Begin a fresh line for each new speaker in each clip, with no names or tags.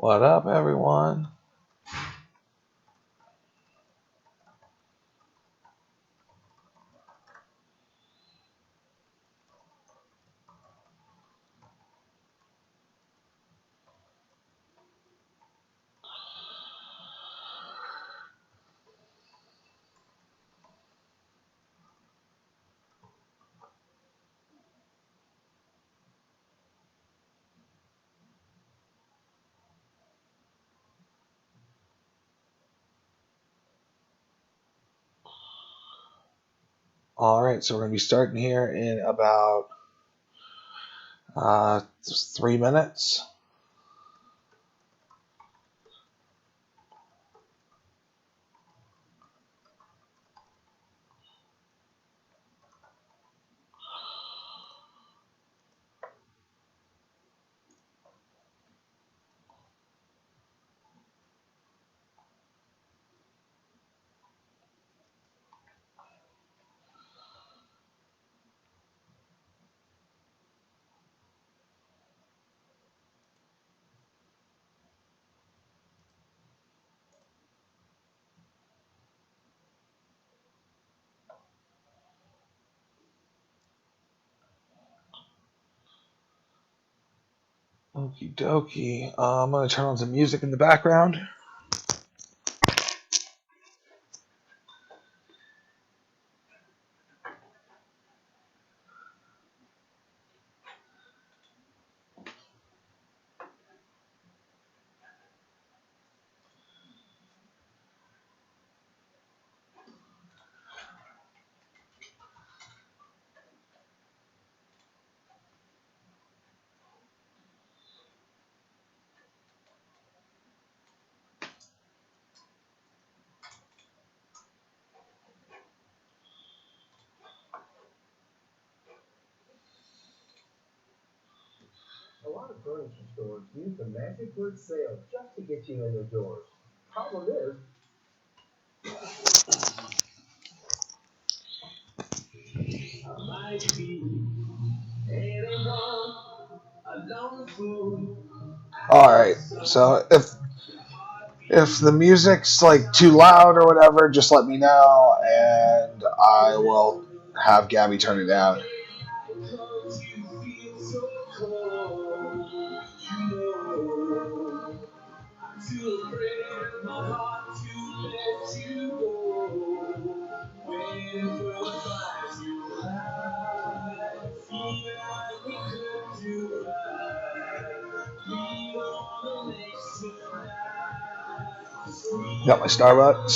What up, everyone? All right, so we're going to be starting here in about 3 minutes. Okie dokie. I'm going to turn on some music in the background.
A lot of furniture stores use the magic word sale just to get you in their doors. Problem is, I might be anyone alone fool.
All right, so if the music's like too loud or whatever, just let me know, and I will have Gabby turn it down.
Too afraid of my heart to let you go. Waiting for the fire to light. Feel like we could do right. We wanna make tonight.
Got my Starbucks.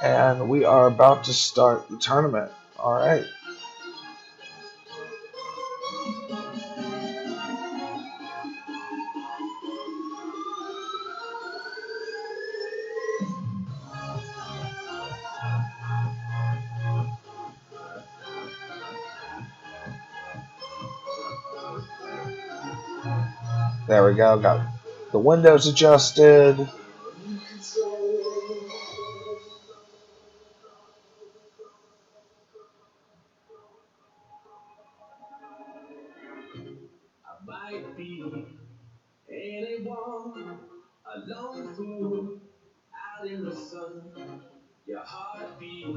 And we are about to start the tournament. All right. There we go. Got the windows adjusted.
I might be anyone, a lone fool out in the sun. Your heartbeat,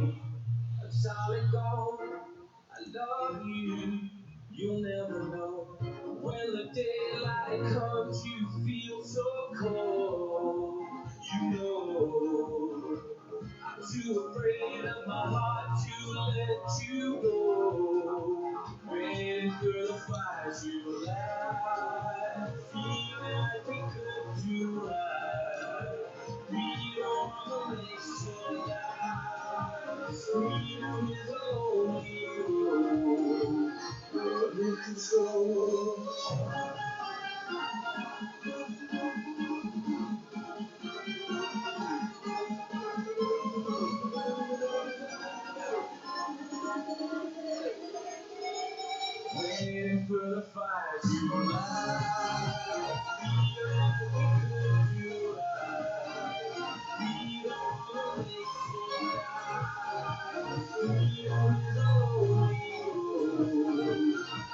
a solid gold. I love you, you'll never know. When the daylight comes, you feel so cold. You know, I'm too afraid of my heart to let you go. Waiting for the fire to light. Feeling like we could do right. We don't wanna waste tonight. Freedom is a lonely road. We're in control. Waiting for the fire to light. Feeling like we could do right. We don't wanna make tonight. Freedom is a lonely road.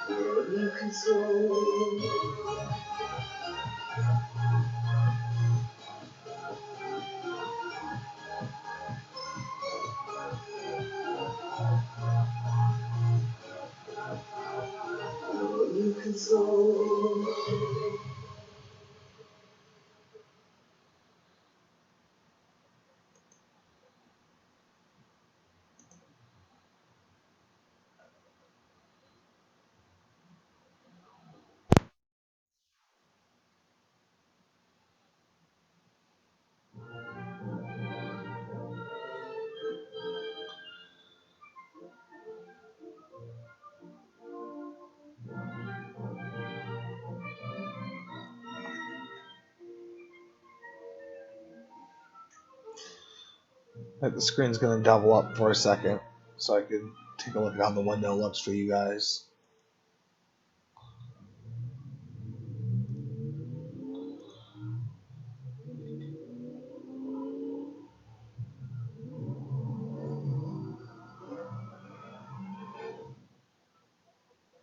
The screen's going to double up for a second so I can take a look at how the window looks for you guys.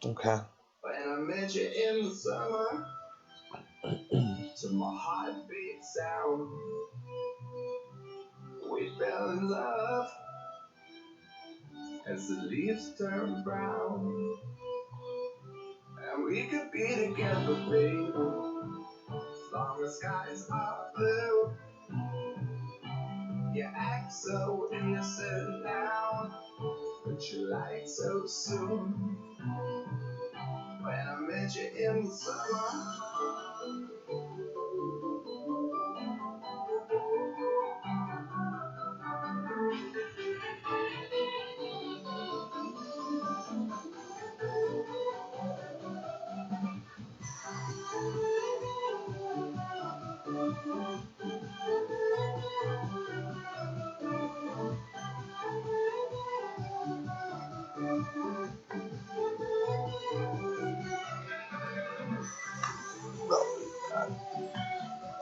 Okay.
When I met you in the summer, to my heartbeat sound, we fell in love as the leaves turn brown. And we could be together, baby, as long as skies are blue. You act so innocent now, but you lied so soon. When I met you in the summer.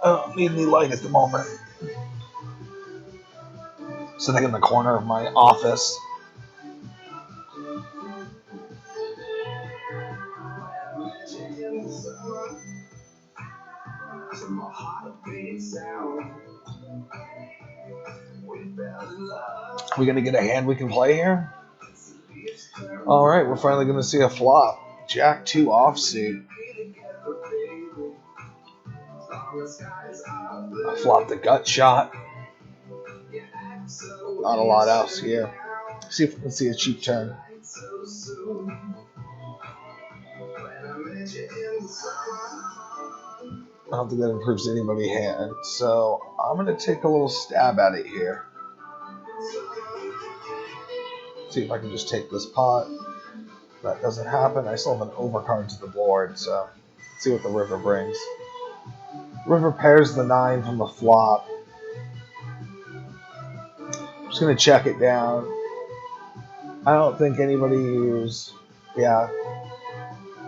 I don't need any light at the moment. Sitting in the corner of my office. We gonna get a hand we can play here? Alright, we're finally gonna see a flop. Jack 2 offsuit. I flopped the gut shot. Not a lot else here. See if we can see a cheap turn. I don't think that improves anybody's hand, so I'm going to take a little stab at it here. See if I can just take this pot. If that doesn't happen, I still have an overcard to the board, so let's see what the river brings. River pairs the 9 from the flop. I'm just going to check it down. I don't think anybody used... Yeah.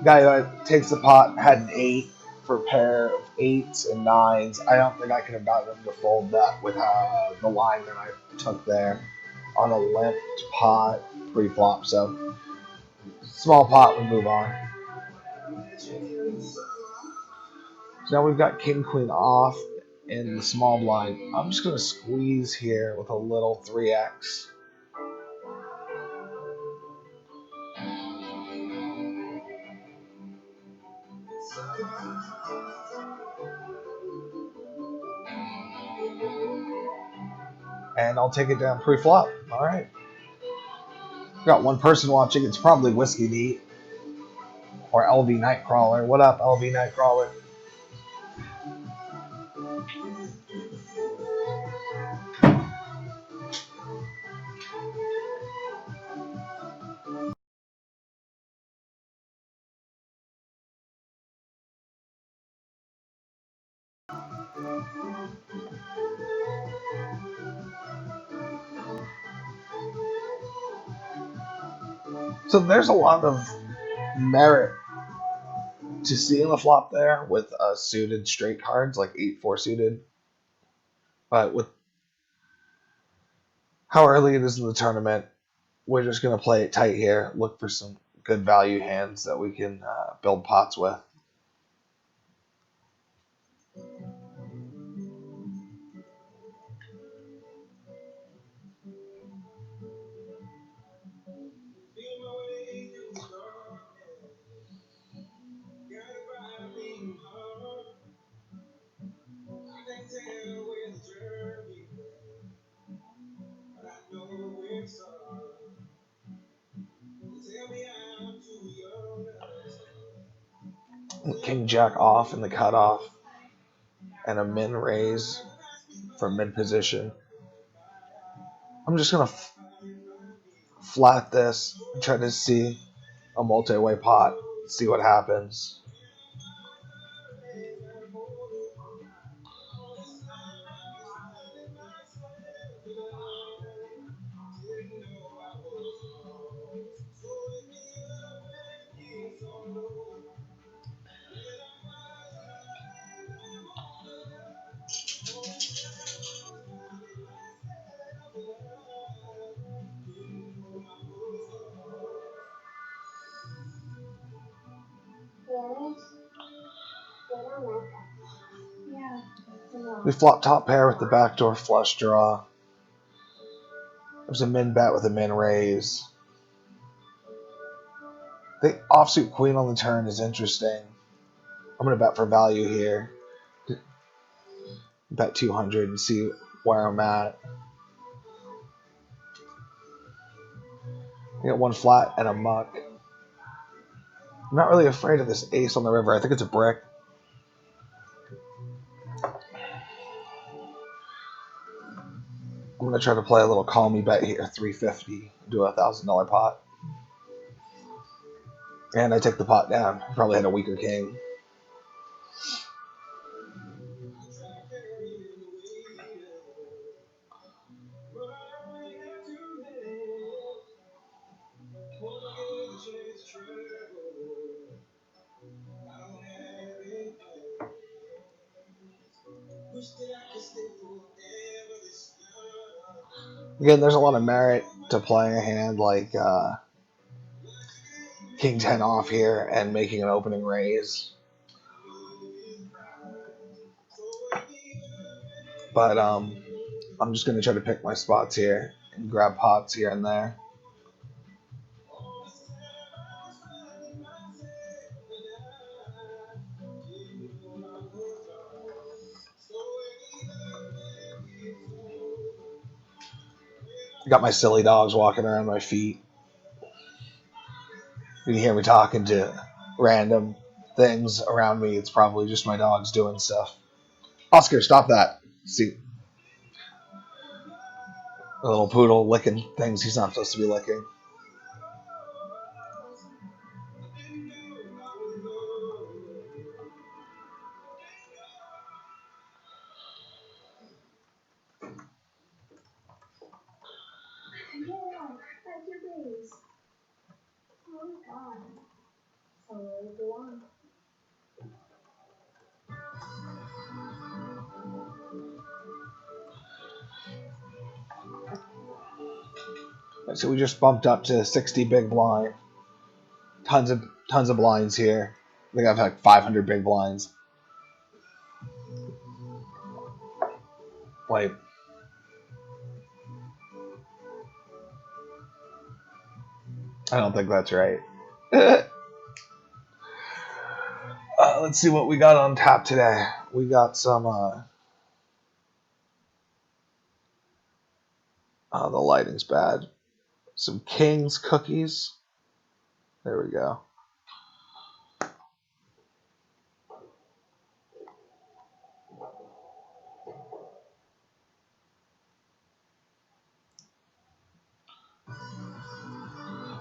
Guy that takes the pot had an 8 for a pair of 8s and 9s. I don't think I could have gotten him to fold that with the line that I took there on a limped pot pre-flop. So, small pot, we move on. So now we've got King Queen off in the small blind. I'm just going to squeeze here with a little 3x. And I'll take it down pre-flop. All right. Got one person watching. It's probably Whiskey Neat or LV Nightcrawler. What up, LV Nightcrawler? So there's a lot of merit to seeing the flop there with suited straight cards like 8-4 suited. But with how early it is in the tournament, we're just going to play it tight here. Look for some good value hands that we can build pots with. King Jack off in the cutoff, and a min raise from mid position. I'm just gonna flat this and try to see a multi-way pot, see what happens. We flop top pair with the backdoor flush draw. There's a min bet with a min raise. The offsuit queen on the turn is interesting. I'm going to bet for value here. Bet 200 and see where I'm at. I got one flat and a muck. I'm not really afraid of this ace on the river. I think it's a brick. I'm going to try to play a little call me bet here, 350, do a $1,000 pot. And I take the pot down. Probably had a weaker king. Again, there's a lot of merit to playing a hand like King 10 off here and making an opening raise. But I'm just going to try to pick my spots here and grab pots here and there. Got my silly dogs walking around my feet. You can hear me talking to random things around me. It's probably just my dogs doing stuff. Oscar, stop that. See, a little poodle licking things he's not supposed to be licking. So we just bumped up to 60 big blind. Tons of blinds here. I think I've had 500 big blinds. Like, I don't think that's right. Let's see what we got on tap today. We got some. The lighting's bad. Some King's cookies. There we go.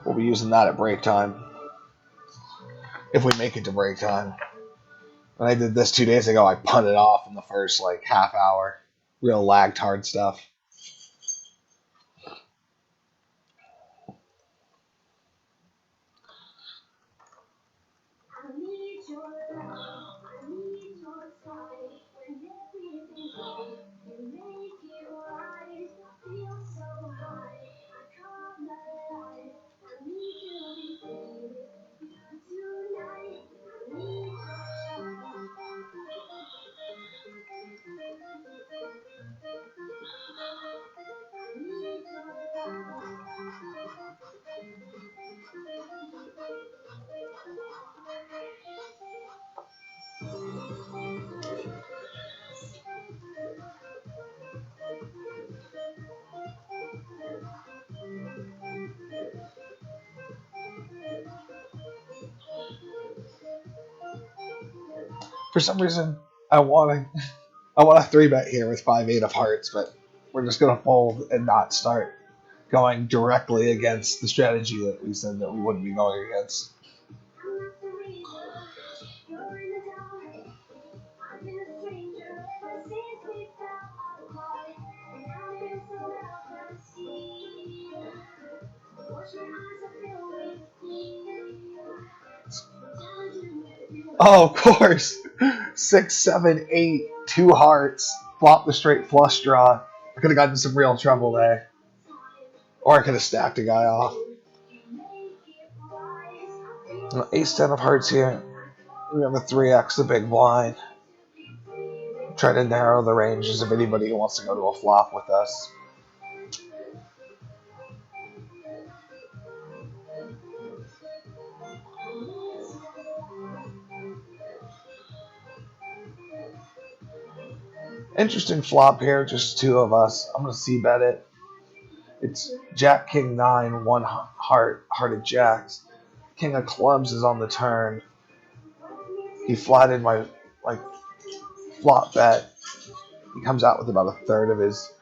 We'll be using that at break time. If we make it to break time. When I did this 2 days ago, I punted off in the first half hour. Real lagged hard stuff. For some reason, I want a 3-bet here with 5-8 of hearts, but we're just gonna fold and not start going directly against the strategy that we said that we wouldn't be going against. Oh, of course. 6, 7, 8, 2 hearts. Flop the straight flush draw. I could have gotten some real trouble there. Or I could have stacked a guy off. Ace 10 of hearts here. We have a 3x, the big blind. Try to narrow the ranges of anybody who wants to go to a flop with us. Interesting flop here, just 2 of us. I'm going to c-bet it. It's Jack, King, 9, 1 heart, hearted jacks. King of clubs is on the turn. He flatted my flop bet. He comes out with about a third of his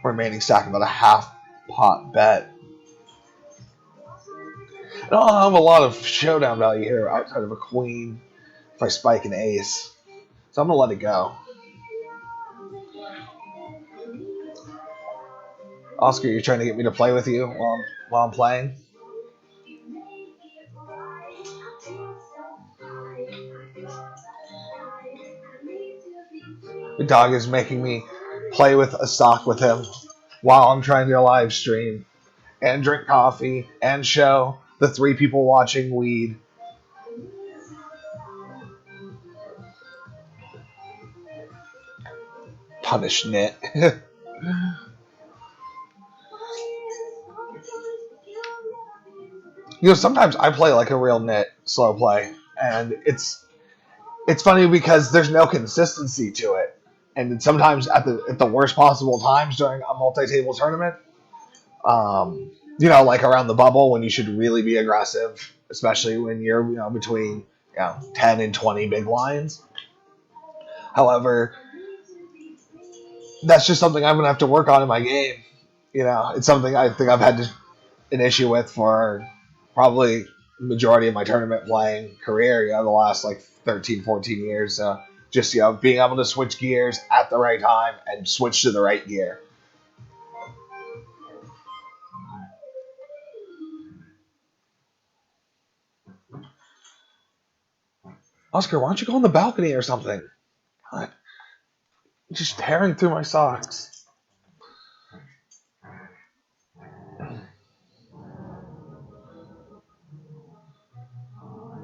remaining stack, about a half pot bet. I don't have a lot of showdown value here outside of a queen if I spike an ace. So I'm going to let it go. Oscar, you're trying to get me to play with you while I'm playing? The dog is making me play with a sock with him while I'm trying to live stream and drink coffee and show the 3 people watching weed. Punish Nit. Sometimes I play like a real Nit slow play, and it's funny because there's no consistency to it. And sometimes at the worst possible times during a multi-table tournament, like around the bubble when you should really be aggressive, especially when you're between 10 and 20 big lines. However, that's just something I'm gonna have to work on in my game. It's something I think I've had an issue with for probably the majority of my tournament playing career. The last 13, 14 years. Just being able to switch gears at the right time and switch to the right gear. Oscar, why don't you go on the balcony or something? God, just tearing through my socks.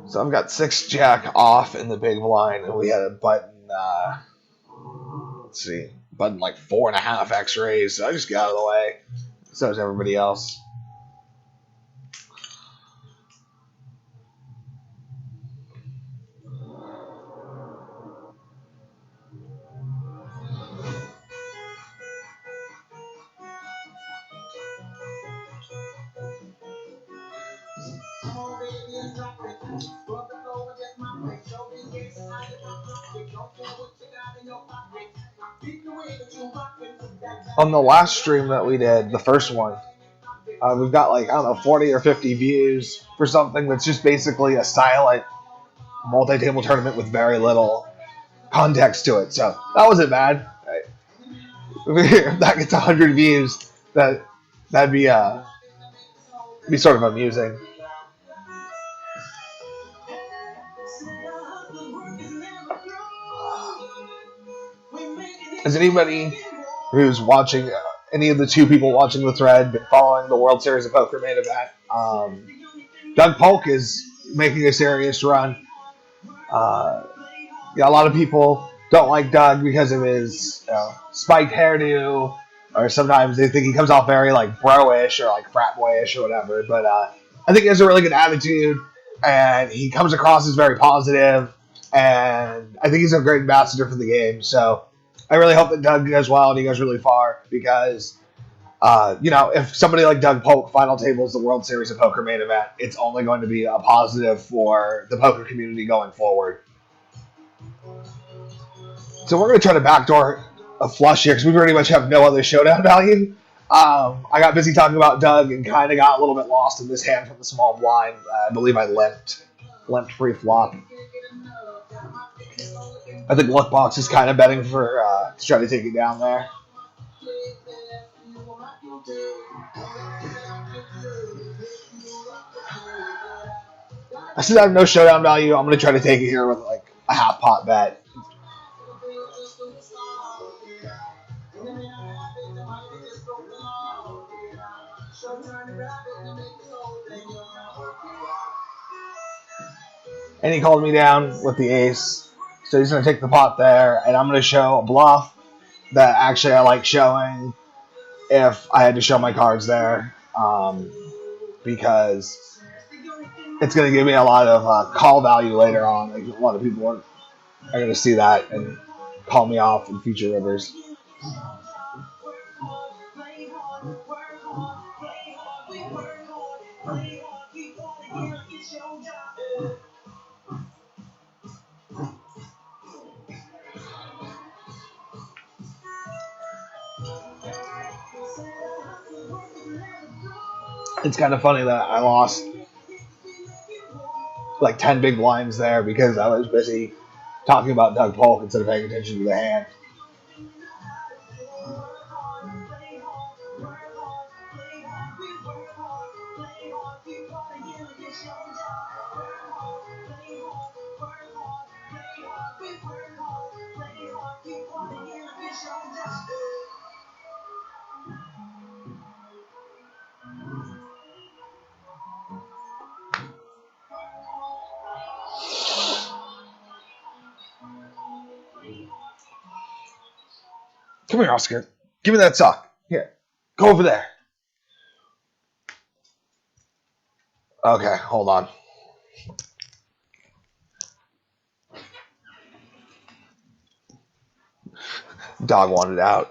So I've got 6 jack off in the big blind, and we had a button. Let's see, button 4.5 X-rays. So I just got out of the way. So does everybody else. On the last stream that we did, the first one, we've got 40 or 50 views for something that's just basically a silent multi-table tournament with very little context to it. So that wasn't bad. If that gets 100 views, that'd be sort of amusing. Has anybody who's watching, any of the 2 people watching the thread, been following the World Series of Poker main event? Doug Polk is making a serious run. A lot of people don't like Doug because of his spiked hairdo, or sometimes they think he comes off very bro-ish or frat boyish or whatever. But I think he has a really good attitude, and he comes across as very positive, and I think he's a great ambassador for the game. So I really hope that Doug does well and he goes really far because, if somebody like Doug Polk final tables the World Series of Poker main event, it's only going to be a positive for the poker community going forward. So we're going to try to backdoor a flush here because we pretty much have no other showdown value. I got busy talking about Doug and kind of got a little bit lost in this hand from the small blind. I believe I limped pre-flop. I think Luckbox is kind of betting for to try to take it down there. Since I have no showdown value, I'm going to try to take it here with like a half pot bet. And he called me down with the ace. So he's going to take the pot there, and I'm going to show a bluff that actually I like showing if I had to show my cards there, because it's going to give me a lot of call value later on. Like, a lot of people are going to see that and call me off in future rivers. It's kind of funny that I lost like 10 big blinds there because I was busy talking about Doug Polk instead of paying attention to the hand. Come here, Oscar. Give me that sock. Here. Go over there. Okay, hold on. Dog wanted out.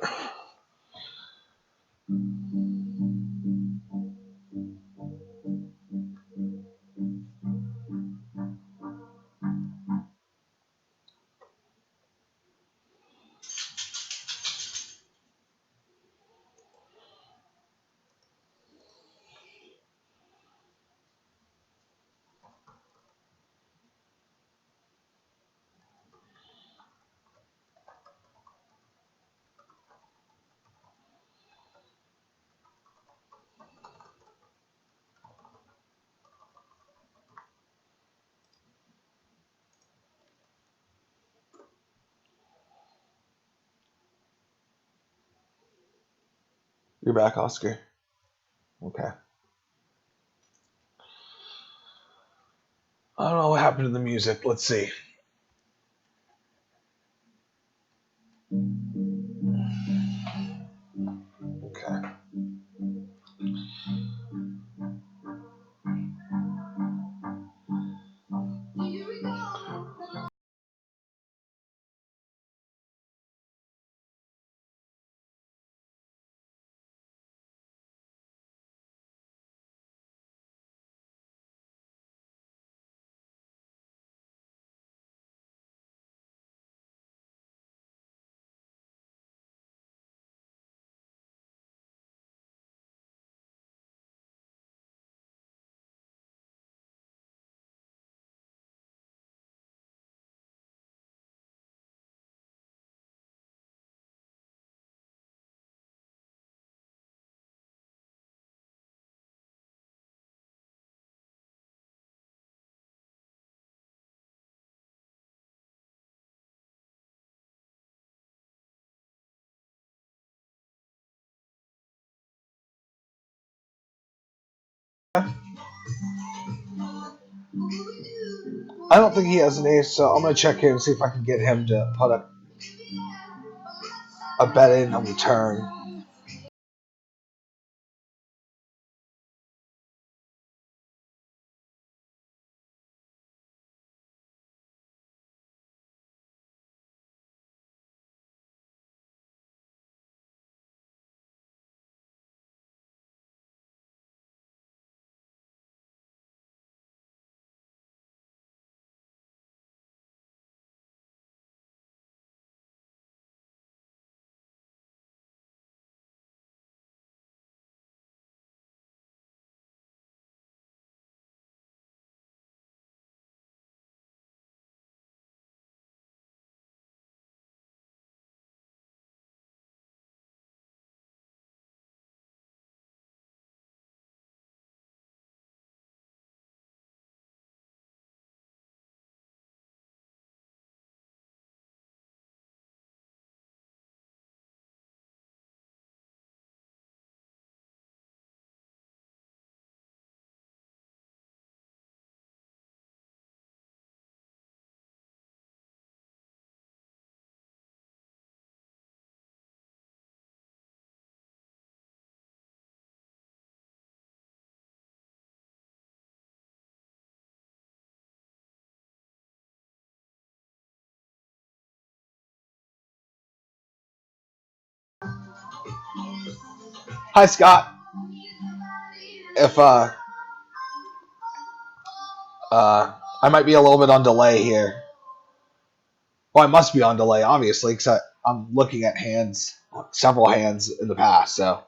You're back, Oscar. Okay. I don't know what happened to the music. Let's see. Okay. I don't think he has an ace, so I'm going to check in and see if I can get him to put a bet in on the turn. Hi, Scott. If I might be a little bit on delay here. Well, I must be on delay, obviously, because I'm looking at hands, several hands in the past. So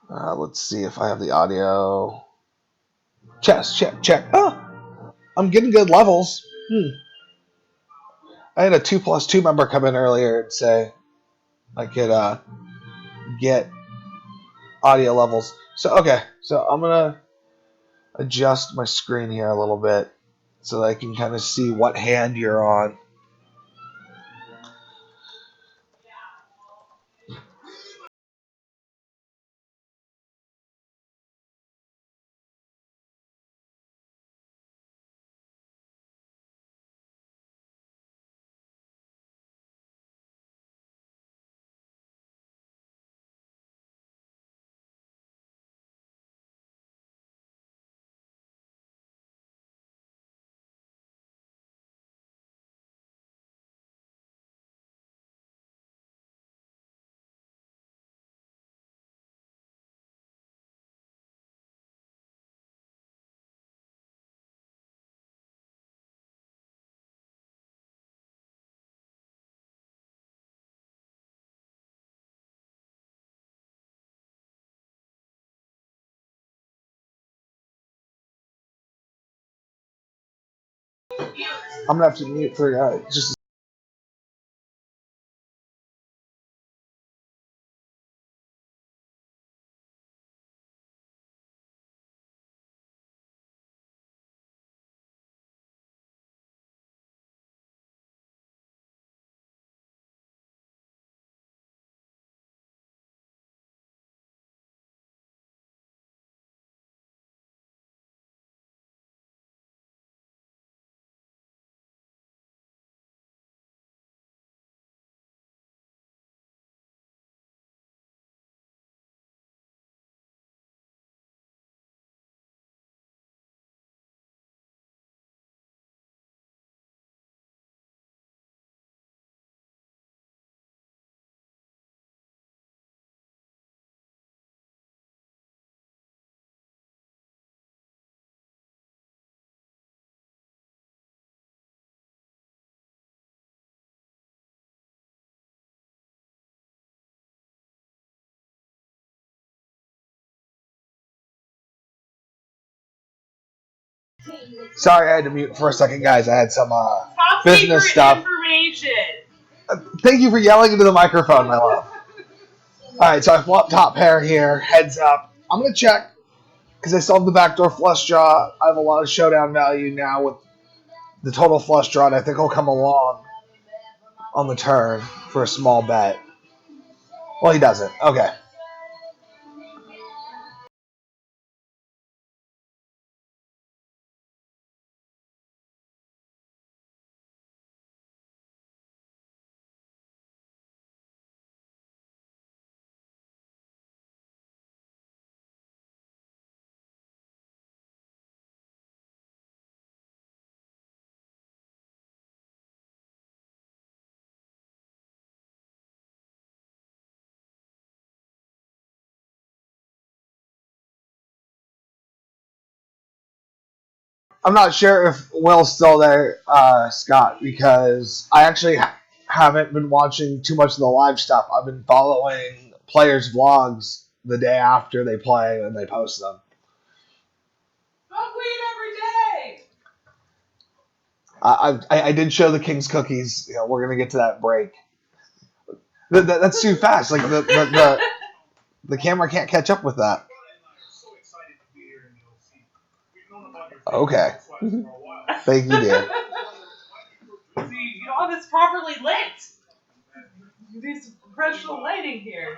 let's see if I have the audio. Chess, check. Oh, I'm getting good levels. I had a 2+2 member come in earlier and say I could get audio levels. So okay, so I'm gonna adjust my screen here a little bit so that I can kind of see what hand you're on. I'm gonna have to mute for just. Sorry, I had to mute for a second, guys. I had some business stuff. Thank you for yelling into the microphone, my love. All right, so I flopped top pair here. Heads up. I'm gonna check because I still have the backdoor flush draw. I have a lot of showdown value now with the total flush draw, and I think he'll come along on the turn for a small bet. Well, he doesn't. Okay. I'm not sure if Will's still there, Scott, because I actually haven't been watching too much of the live stuff. I've been following players' vlogs the day after they play and they post them.
Smoke weed every day.
I did show the King's cookies. You know, we're gonna get to that break. That's too fast. Like the camera can't catch up with that. Okay. Thank you, dear.
See, you don't have this properly lit. You need some professional lighting here.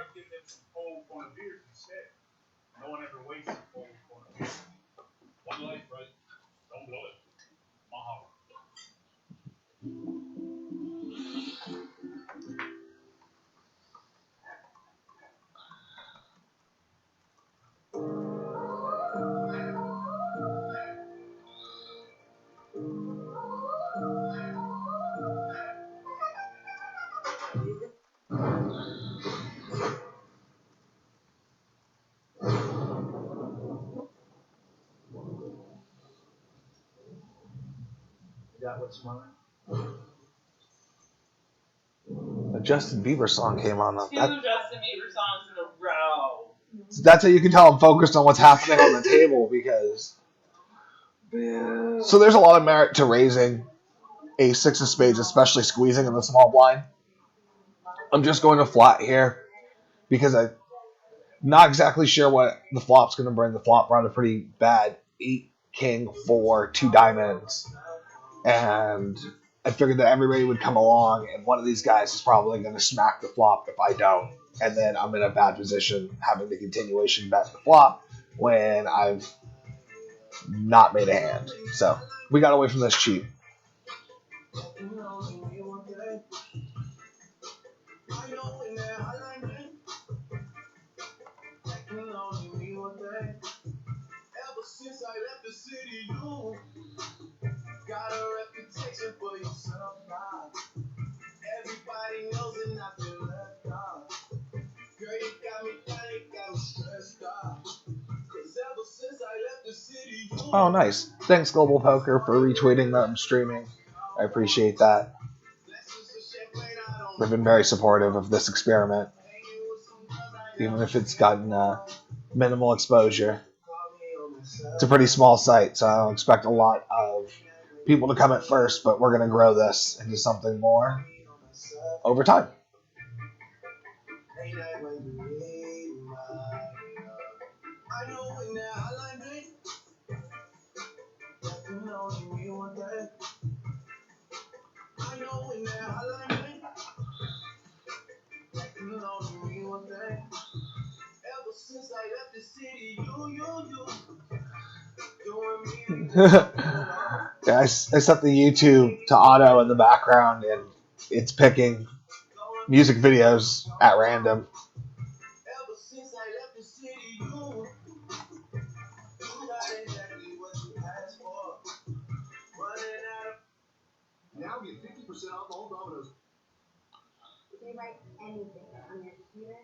The Justin Bieber song came on.
Two Justin Bieber songs in a row.
That's how you can tell I'm focused on what's happening on the table because. So there's a lot of merit to raising a six of spades, especially squeezing in the small blind. I'm just going to flat here because I'm not exactly sure what the flop's going to bring. The flop brought a pretty bad 8 king for 2 diamonds. And I figured that everybody would come along, and one of these guys is probably going to smack the flop if I don't. And then I'm in a bad position having the continuation bet the flop when I've not made a hand. So we got away from this cheap. Since I left the city, you got a reputation for yourself now. Everybody knows it, not been left out. Girl, you got me down, you got me stressed out. Cause ever since I left the city, you. Oh, nice. Thanks, Global Poker, for retweeting that I'm streaming. I appreciate that. They've been very supportive of this experiment, even if it's gotten minimal exposure. It's a pretty small site, so I don't expect a lot of people to come at first, but we're going to grow this into something more over time. Ever since I left the city, yeah, I set the YouTube to auto in the background, and it's picking music videos at random. Ever since I left the city, you got exactly what you asked for. Running out of. Now get 50% off all Domino's. They write anything on your computer.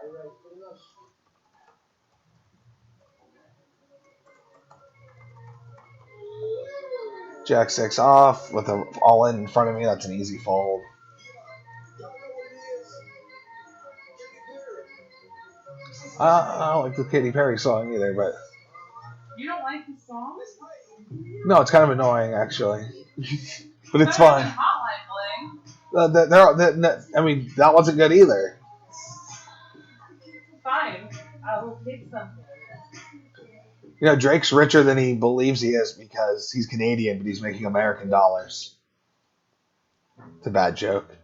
I write pretty much. Jack 6 off with a all in front of me. That's an easy fold. I don't like the Katy Perry song either, but
You don't like the song?
no, it's kind of annoying actually, but it's fine. I mean, that wasn't good either.
Fine, I will pick something.
You know, Drake's richer than he believes he is because he's Canadian, but he's making American dollars. It's a bad joke.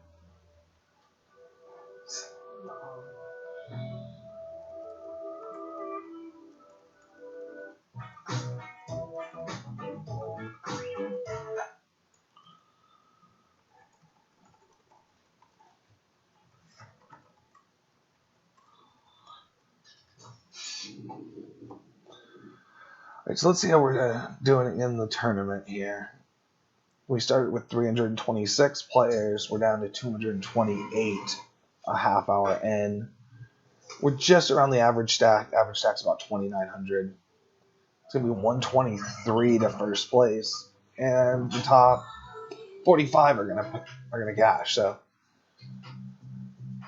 Right, so let's see how we're doing in the tournament here. We started with 326 players. We're down to 228 a half hour in. We're just around the average stack. Average stack's about 2,900. It's going to be 123 to first place. And the top 45 are going to cash. So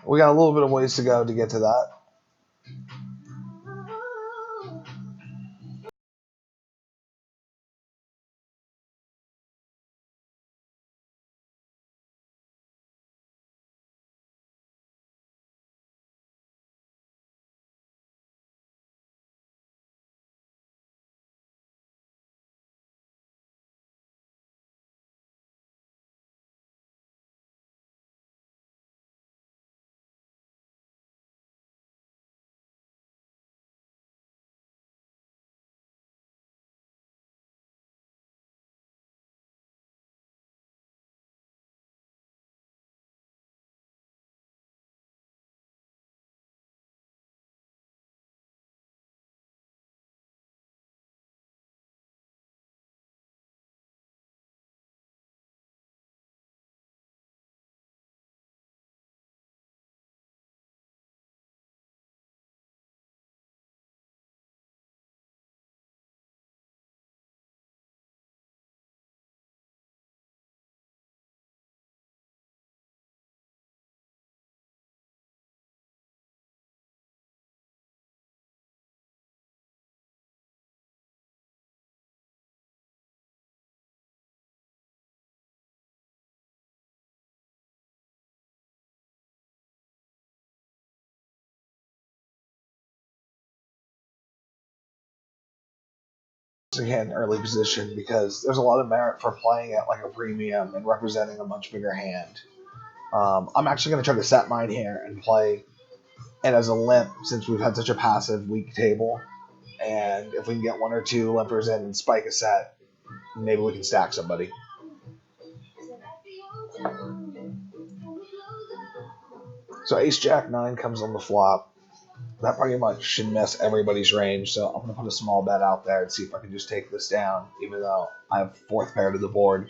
we got a little bit of ways to go to get to that. to get an early position because there's a lot of merit for playing at like a premium and representing a much bigger hand. I'm actually going to try to set mine here and play it as a limp since we've had such a passive weak table. And if we can get one or two limpers in and spike a set, maybe we can stack somebody. So Ace Jack 9 comes on the flop. That pretty much should miss everybody's range, so I'm going to put a small bet out there and see if I can just take this down, even though I have fourth pair to the board.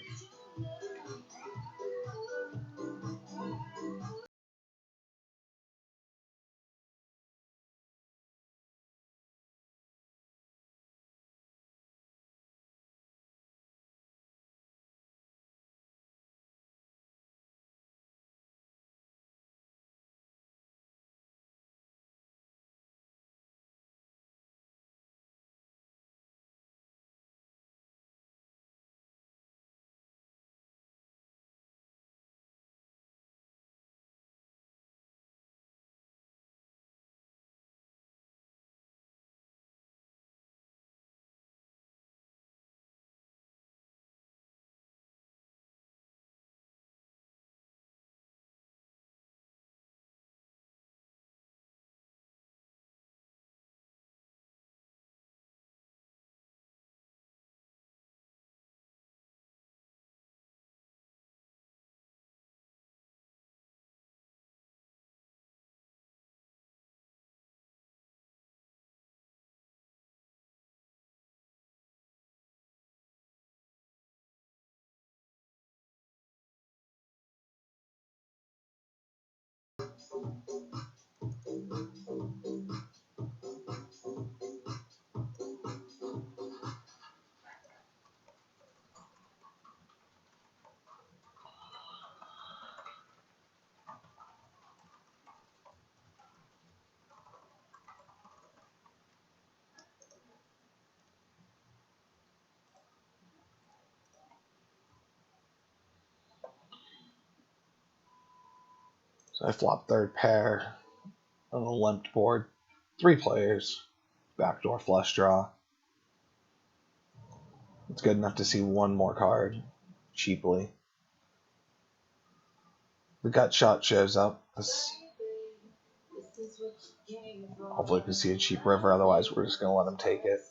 So I flop third pair on a limped board. 3 players. Backdoor flush draw. It's good enough to see one more card cheaply. The gut shot shows up. Hopefully we can see a cheap river, otherwise we're just going to let him take it.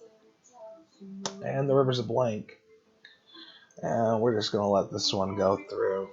And the river's a blank. And we're just going to let this one go through.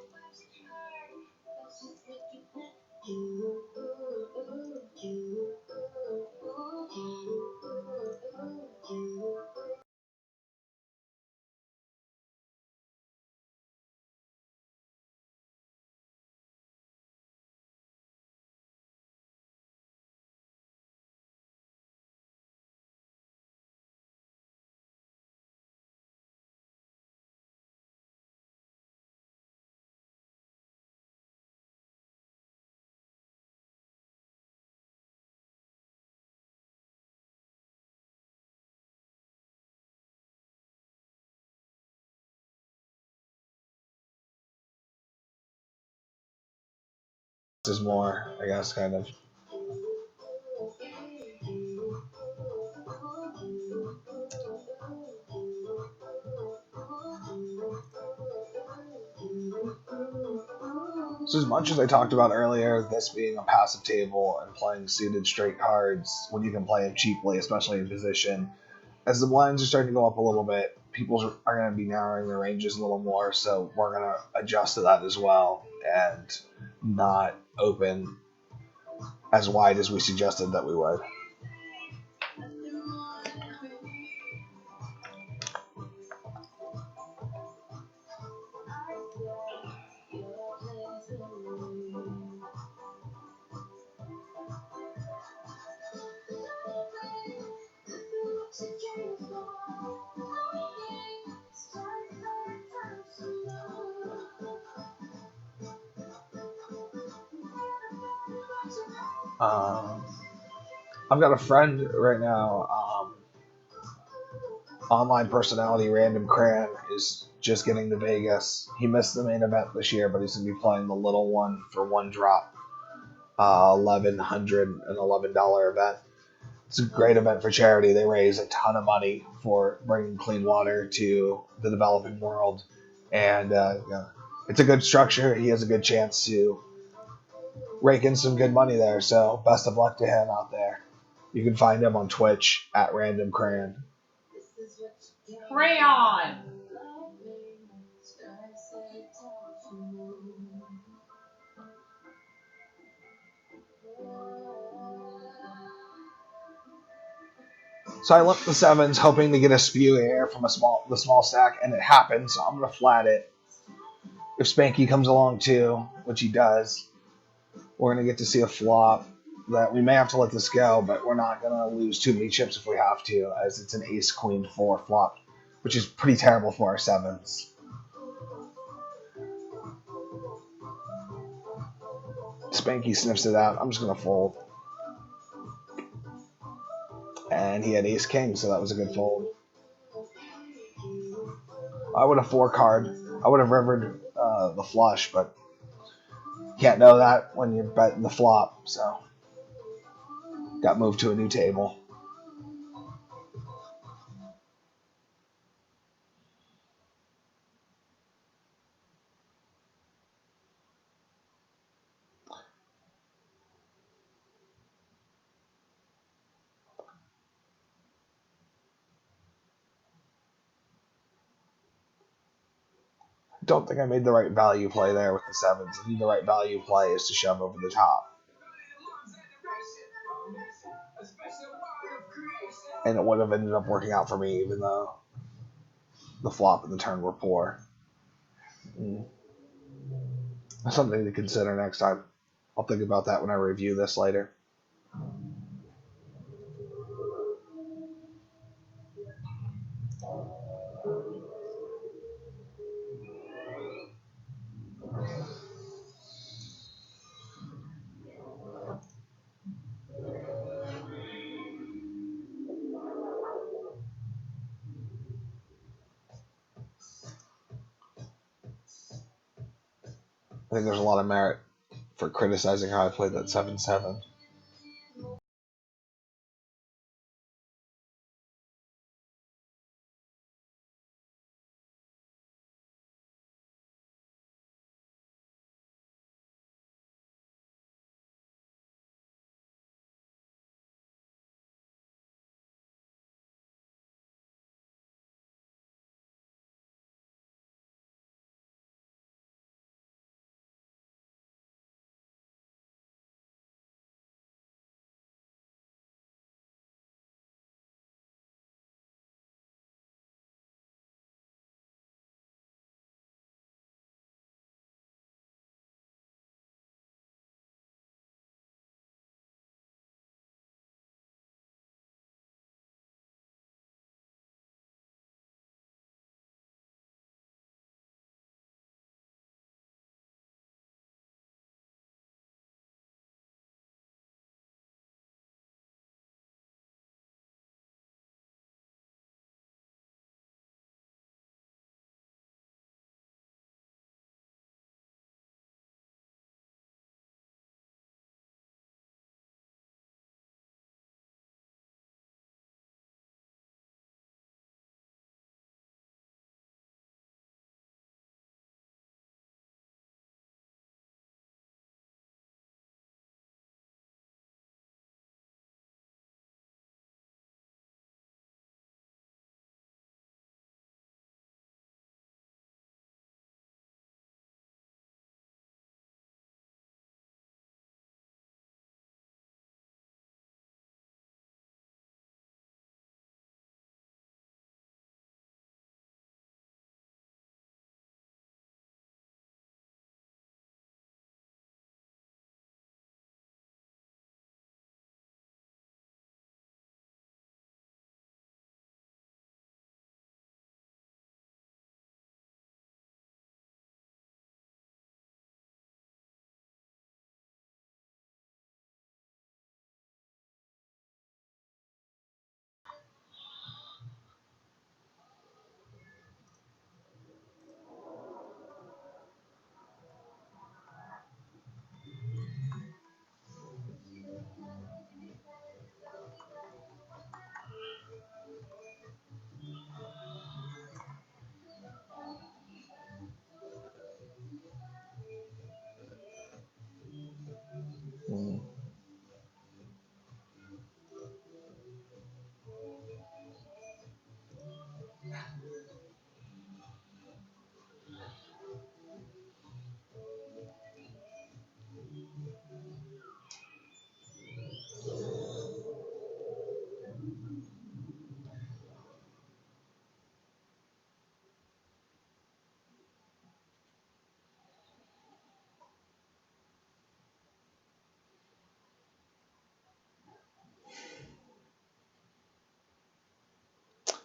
This is more, I guess, kind of. So as much as I talked about earlier, this being a passive table and playing suited straight cards when you can play them cheaply, especially in position, as the blinds are starting to go up a little bit, people are going to be narrowing their ranges a little more, so we're going to adjust to that as well and not open as wide as we suggested that we would. I've got a friend right now, online personality Random Cran is just getting to Vegas. He missed the main event this year, but he's going to be playing the little one for one drop, $1,100, an $11 event. It's a great event for charity. They raise a ton of money for bringing clean water to the developing world, and it's a good structure. He has a good chance to rake in some good money there. So best of luck to him out there. You can find him on Twitch at Random Cran.
Crayon.
So I left the sevens hoping to get a spew air from the small stack, and it happened. So I'm gonna flat it. If Spanky comes along too, which he does, we're gonna get to see a flop that we may have to let this go, but we're not gonna lose too many chips if we have to, as it's an ace queen four flop, which is pretty terrible for our sevens. Spanky sniffs it out. I'm just gonna fold. And he had ace king, so that was a good fold. I would have four card. I would have rivered the flush, but can't know that when you're betting the flop. So got moved to a new table. Don't think I made the right value play there with the sevens. I think the right value play is to shove over the top. And it would have ended up working out for me, even though the flop and the turn were poor. Something to consider next time. I'll think about that when I review this later. I think there's a lot of merit for criticizing how I played that 7-7.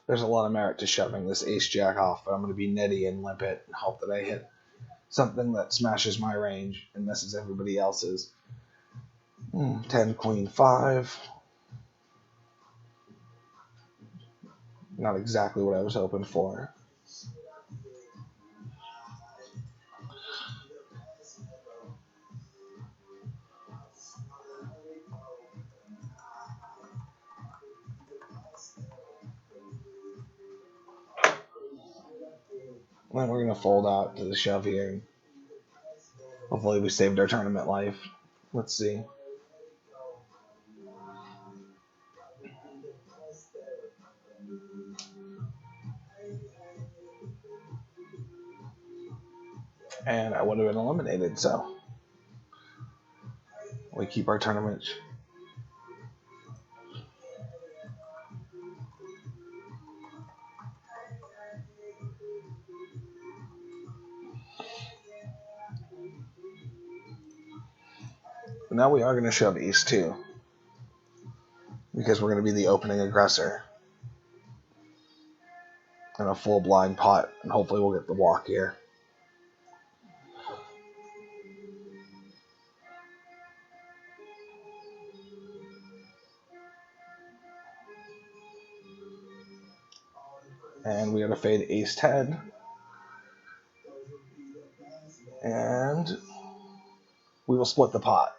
There's a lot of merit to shoving this ace jack off, but I'm going to be nitty and limp it and hope that I hit something that smashes my range and misses everybody else's. 10 queen 5. Not exactly what I was hoping for. Then we're going to fold out to the shove here. Hopefully we saved our tournament life. Let's see. And I would have been eliminated, so we keep our tournament. Now we are going to shove ace 2 because we're going to be the opening aggressor in a full blind pot, and hopefully we'll get the walk here. And we got to fade ace 10. And we will split the pot.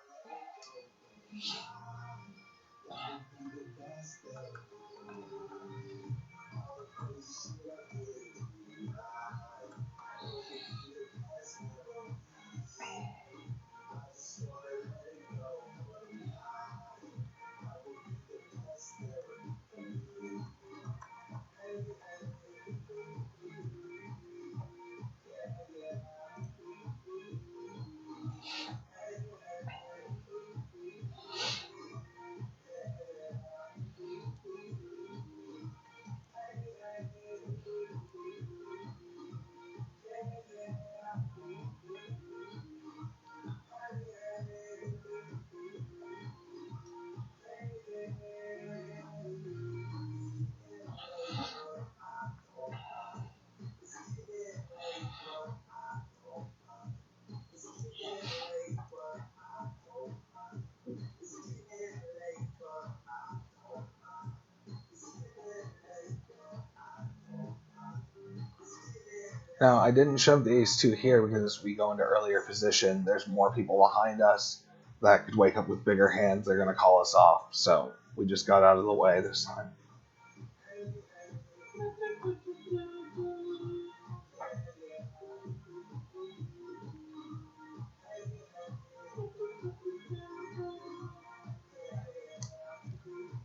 Now, I didn't shove the ace 2 here because we go into earlier position. There's more people behind us that could wake up with bigger hands. They're going to call us off. So we just got out of the way this time.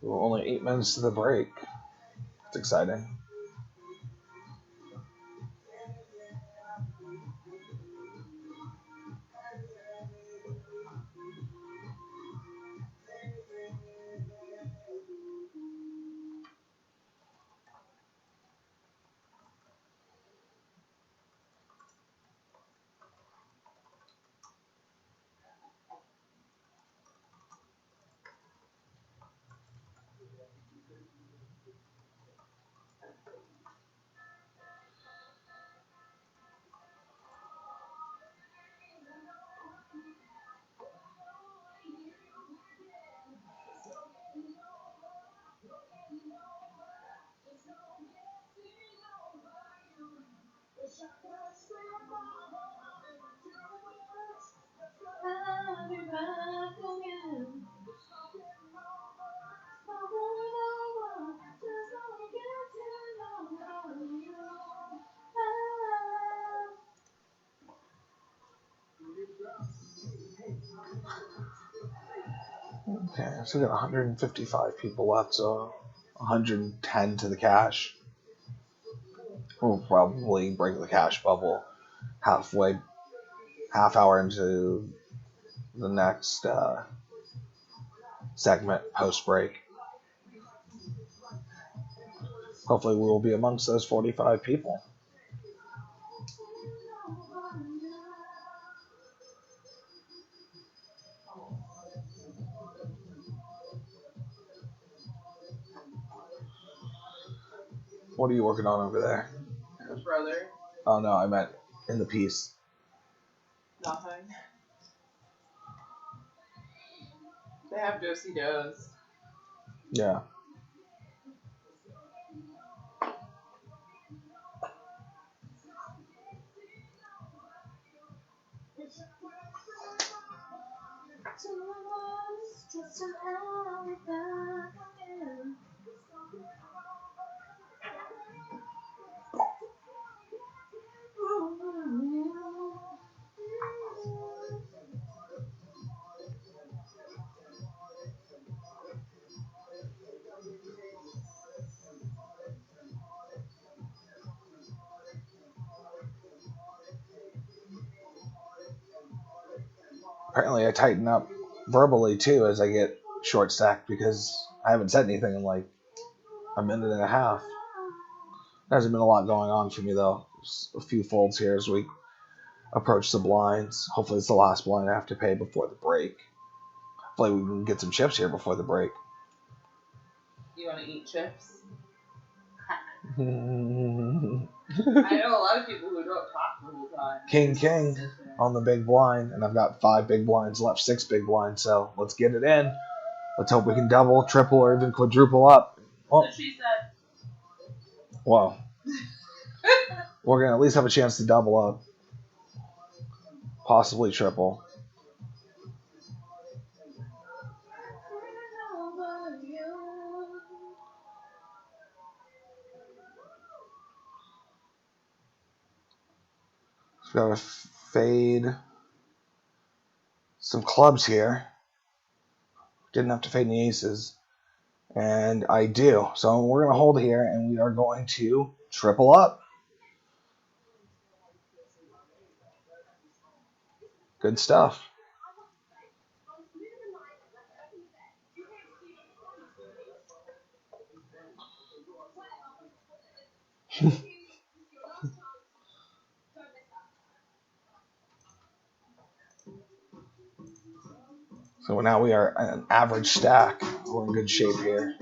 We're only 8 minutes to the break. It's exciting. Okay, so we got 155 people left, so 110 to the cash. We'll probably break the cash bubble half hour into the next segment post break. Hopefully, we will be amongst those 45 people. What are you working on over there?
Brother.
Oh no, I meant in the piece.
Nothing. They have do-si-dos.
Yeah. Apparently, I tighten up verbally too as I get short stacked because I haven't said anything in like a minute and a half. There hasn't been a lot going on for me though. Just a few folds here as we approach the blinds. Hopefully, it's the last blind I have to pay before the break. Hopefully, we can get some chips here before the break.
You want to eat chips?
I
know a lot of people who don't talk the whole time.
King on the big blind, and I've got 5 big blinds left, 6 big blinds. So let's get it in. Let's hope we can double, triple, or even quadruple up.
Well, she said.
Well, we're gonna at least have a chance to double up, possibly triple. So we gotta fade some clubs here. Didn't have to fade any aces. And I do. So we're going to hold here, and we are going to triple up. Good stuff. So now we are an average stack. We're in good shape here.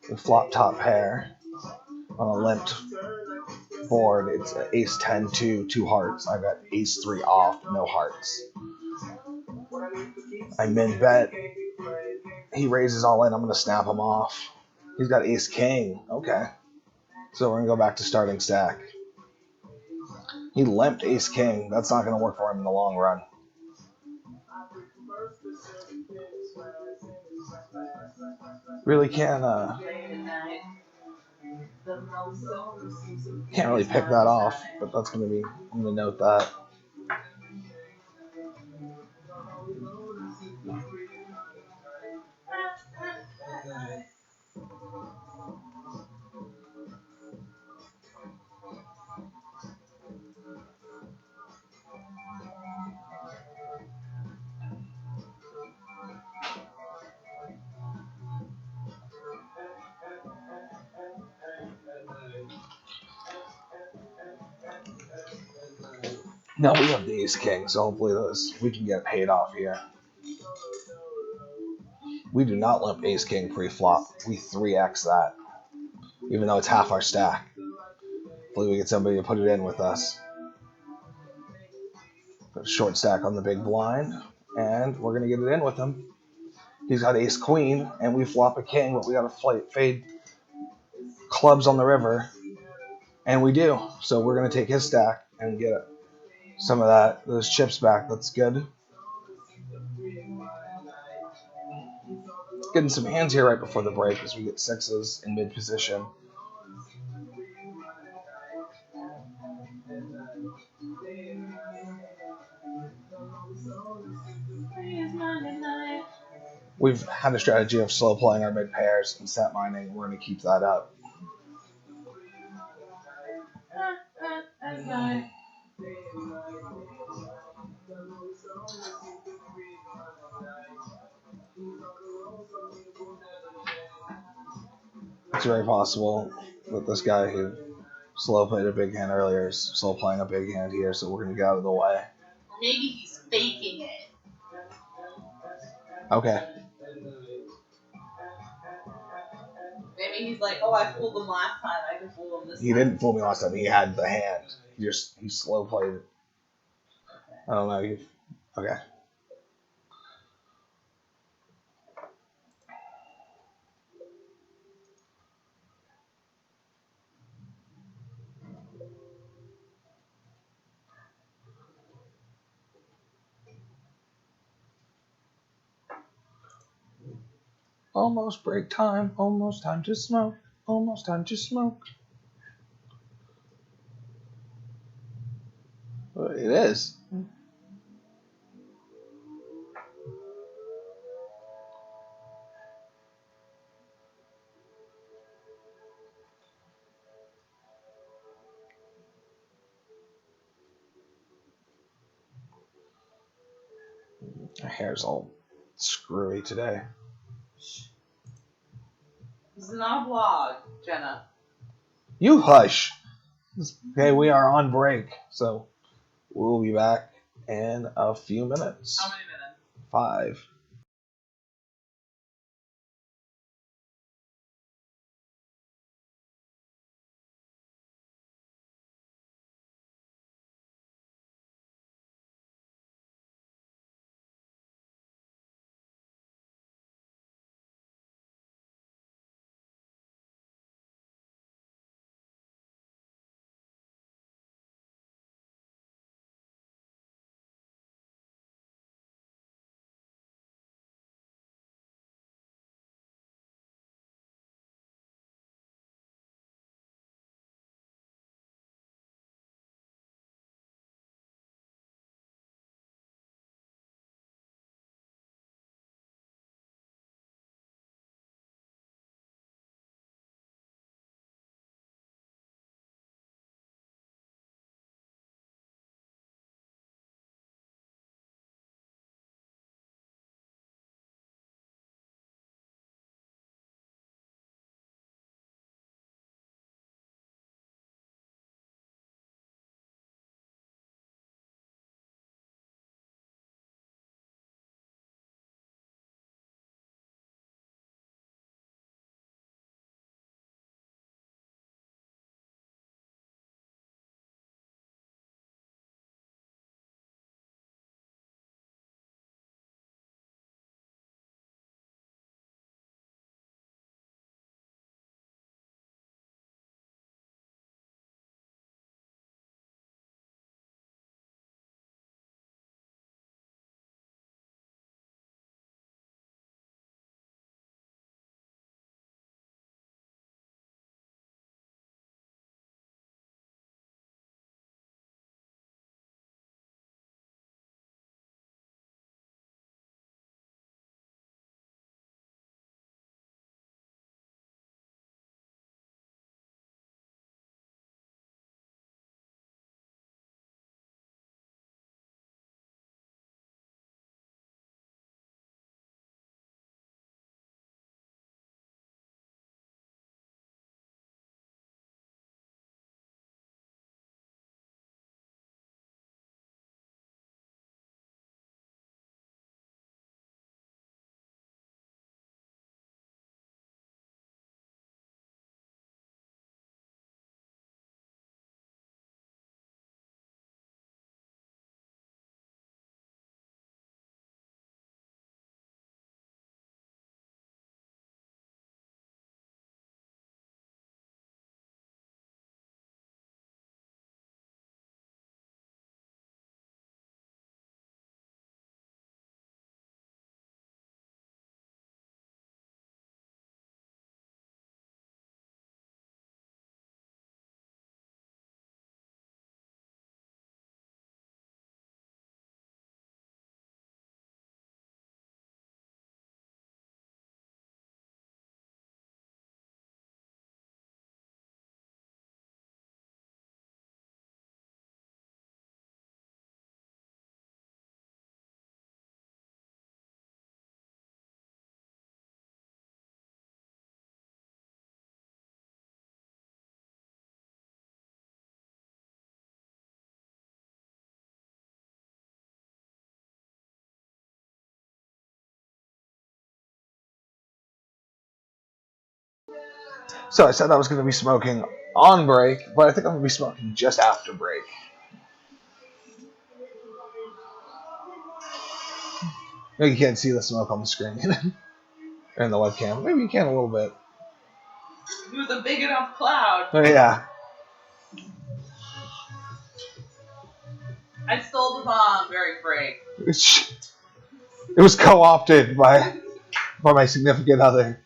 The flop top pair on a limped board. It's ace 10 2, 2 hearts. I've got ace 3 off, no hearts. I min bet. He raises all in. I'm going to snap him off. He's got ace king. Okay. So we're going to go back to starting stack. He limped ace king. That's not going to work for him in the long run. Really can't really pick that off, but that's going to be, I'm going to note that. Now we have the ace king, so hopefully we can get paid off here. We do not limp ace king pre-flop. We 3x that, even though it's half our stack. Hopefully we get somebody to put it in with us. Got a short stack on the big blind, and we're going to get it in with him. He's got ace queen, and we flop a king, but we got to fade clubs on the river, and we do. So we're going to take his stack and get some of those chips back. That's good. Getting some hands here right before the break as we get sixes in mid position. We've had a strategy of slow playing our mid pairs and set mining. We're going to keep that up. It's very possible that this guy who slow played a big hand earlier is slow playing a big hand here, so we're going to get out of the way.
Maybe he's faking it.
Okay.
Maybe me. He's like, oh, I fooled him last time. I can fool him this time.
He didn't fool me last time. He had the hand. He slow played it. I don't know. Okay. Almost break time. Almost time to smoke. Almost time to smoke. It is. My hair's all screwy today.
This is not a vlog, Jenna.
You hush. Okay, we are on break, so we'll be back in a few minutes.
How many minutes?
5. So I said I was going to be smoking on break, but I think I'm going to be smoking just after break. Maybe you can't see the smoke on the screen or in the webcam. Maybe you can a little bit.
It was a big enough cloud.
Oh, yeah.
I stole the bomb during break.
It was co-opted by my significant other.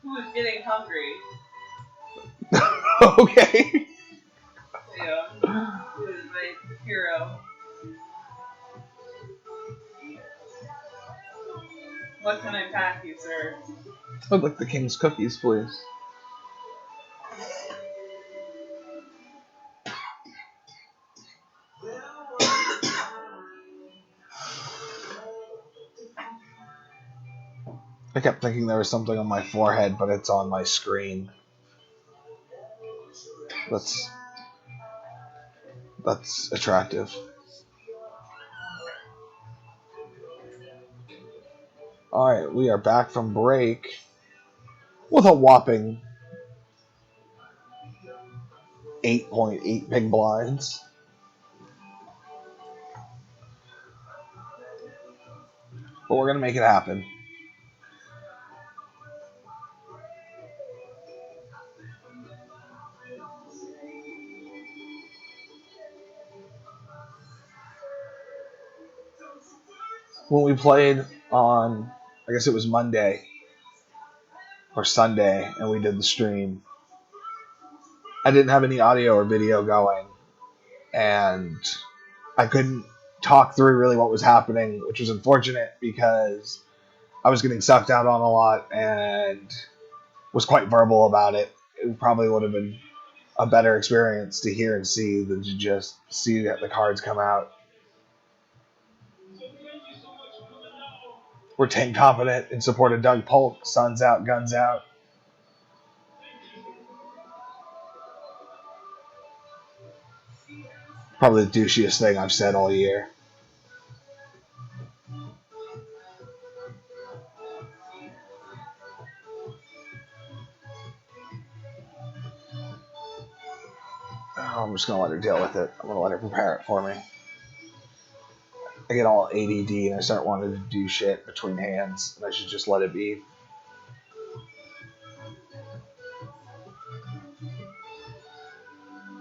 Who was getting hungry.
Okay.
Yeah. Who is my hero. What can I pack you, sir?
I'd like the king's cookies, please. I kept thinking there was something on my forehead, but it's on my screen. That's attractive. Alright, we are back from break with a whopping 8.8 big blinds. But we're going to make it happen. When we played on, I guess it was Monday or Sunday, and we did the stream, I didn't have any audio or video going, and I couldn't talk through really what was happening, which was unfortunate because I was getting sucked out on a lot and was quite verbal about it. It probably would have been a better experience to hear and see than to just see the cards come out. We're tank confident in support of Doug Polk. Suns out, guns out. Probably the douchiest thing I've said all year. Oh, I'm just going to let her deal with it. I'm going to let her prepare it for me. I get all ADD and I start wanting to do shit between hands, and I should just let it be.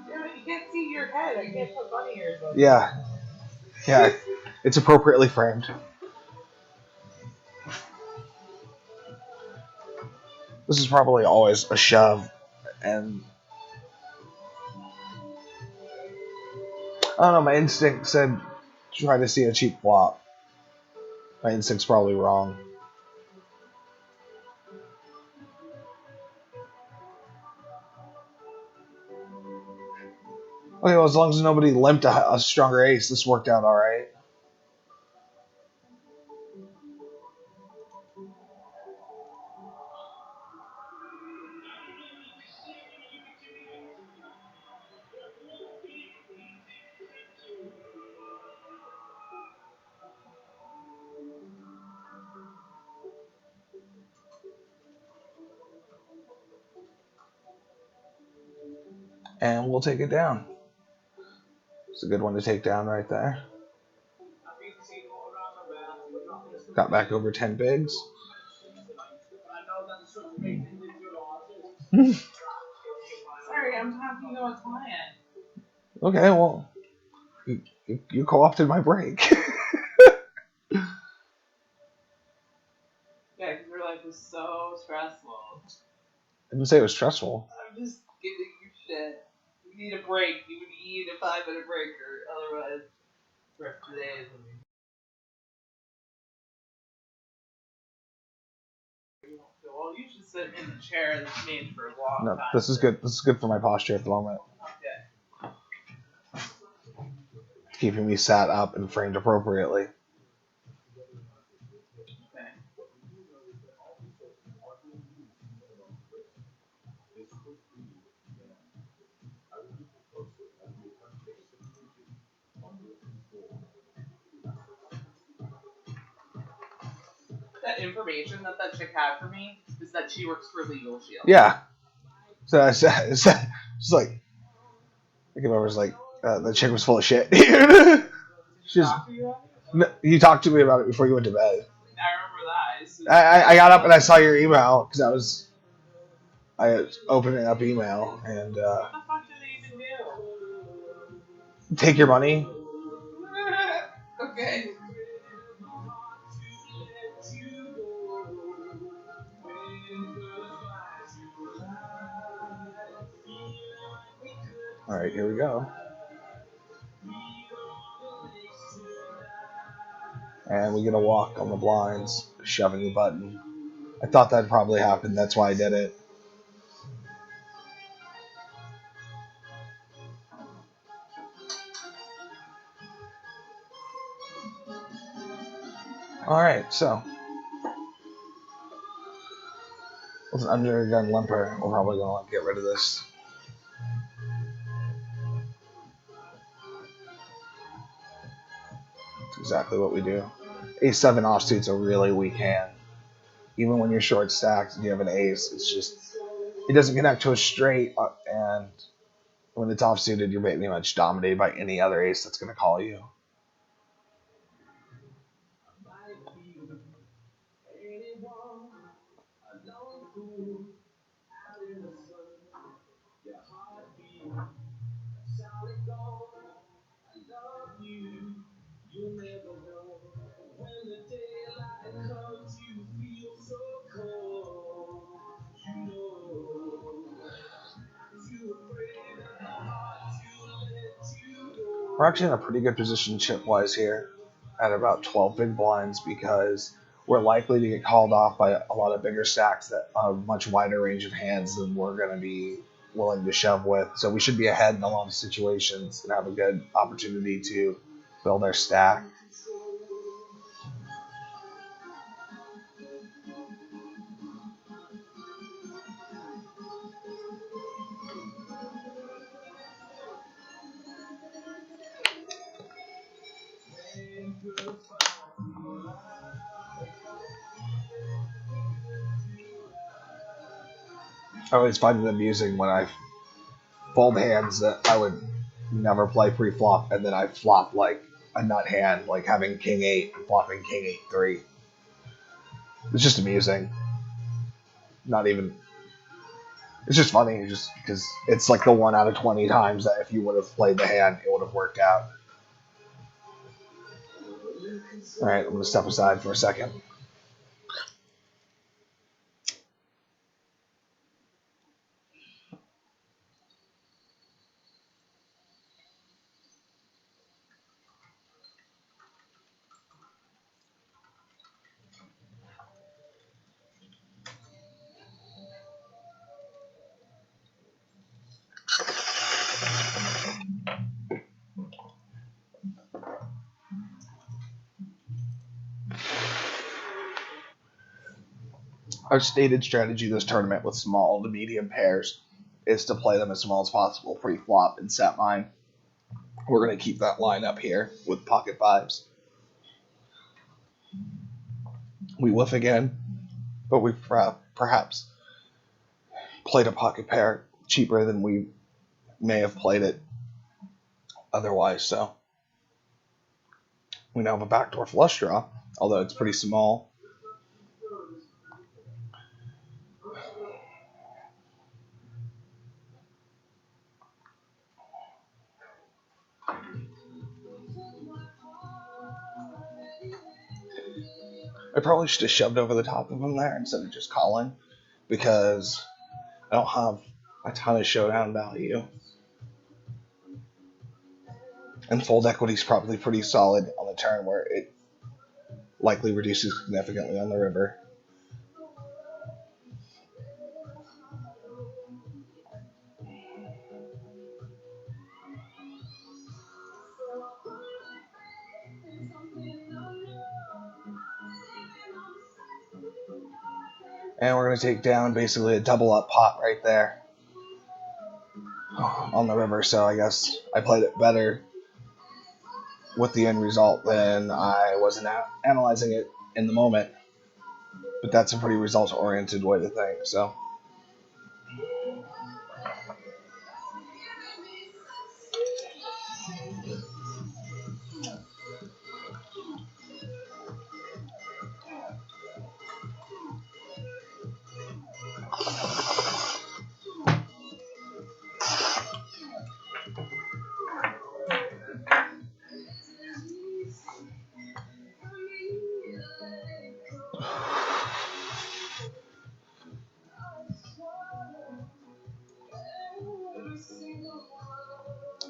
Yeah, you can't see your head. I can't put bunny ears on.
Yeah, it's appropriately framed. This is probably always a shove, and I don't know, my instinct said try to see a cheap flop. My instinct's probably wrong. Okay, well, as long as nobody limped a stronger ace, this worked out alright. And we'll take it down. It's a good one to take down right there. Got back over 10 bigs.
Sorry, I'm talking to a client.
Okay, well, you co-opted my break.
Yeah, because your life is so stressful.
I didn't say it was stressful.
I'm just giving you shit. You need a break. You need a 5-minute break, or otherwise, the rest of the day is gonna be. Well, you should sit in the chair that's made for a long
No,
time.
this is good. This is good for my posture at the moment.
Okay.
Keeping me sat up and framed appropriately.
Okay. That information that chick had for me is that she works for Legal Shield.
Yeah. So I said, it's like, I came over, was like, the chick was full of shit. She's, you talked to me about it before you went to bed. I got up and I saw your email because I was opening up email and take your money.
Okay.
All right, here we go. And we get a walk on the blinds, shoving the button. I thought that'd probably happen. That's why I did it. All right, so with an undergun limper, we're probably gonna get rid of this. That's exactly what we do. A7 offsuit's a really weak hand. Even when you're short stacked and you have an ace, it's just it doesn't connect to a straight, and when it's offsuited, you're pretty much dominated by any other ace that's gonna call you. We're actually in a pretty good position chip-wise here at about 12 big blinds because we're likely to get called off by a lot of bigger stacks that have a much wider range of hands than we're going to be willing to shove with. So we should be ahead in a lot of situations and have a good opportunity to build our stack. I always find it amusing when I fold hands that I would never play pre-flop, and then I flop like a nut hand, like having king 8 and flopping king 8-3. It's just amusing. Not even. It's just funny, just because it's like the 1 out of 20 times that if you would have played the hand, it would have worked out. All right, I'm gonna step aside for a second. Our stated strategy this tournament with small to medium pairs is to play them as small as possible pre-flop and set mine. We're going to keep that line up here with pocket fives. We whiff again, but we perhaps played a pocket pair cheaper than we may have played it otherwise. So we now have a backdoor flush draw, although it's pretty small. I probably should have shoved over the top of him there instead of just calling, because I don't have a ton of showdown value. And fold equity is probably pretty solid on the turn where it likely reduces significantly on the river. And we're going to take down basically a double up pot right there on the river. So I guess I played it better with the end result than I was analyzing it in the moment. But that's a pretty result-oriented way to think. So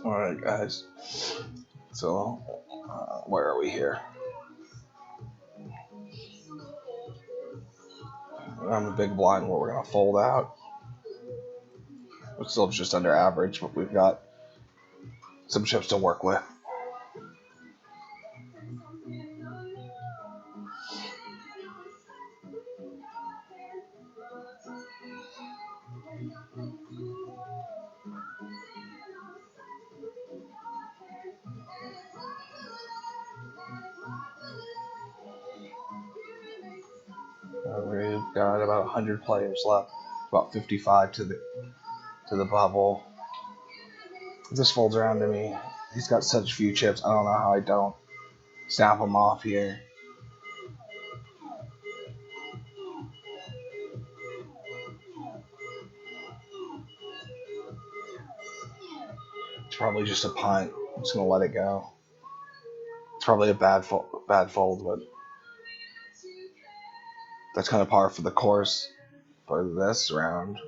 Alright, guys. So, where are we here? I'm a big blind what we're going to fold out. We're still just under average, but we've got some chips to work with. We've got about 100 players left, about 55 to the bubble. This folds around to me. He's got such few chips. I don't know how I don't snap him off here. It's probably just a punt. I'm just gonna let it go. It's probably a bad fold, but that's kind of par for the course for this round.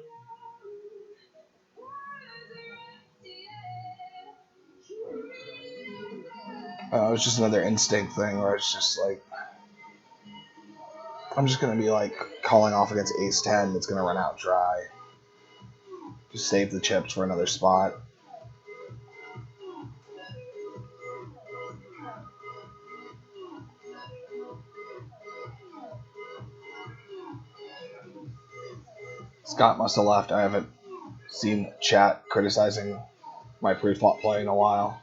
It's just another instinct thing where it's just like I'm just gonna be like calling off against Ace 10. It's gonna run out dry. Just save the chips for another spot. Scott must have left. I haven't seen chat criticizing my pre-flop play in a while.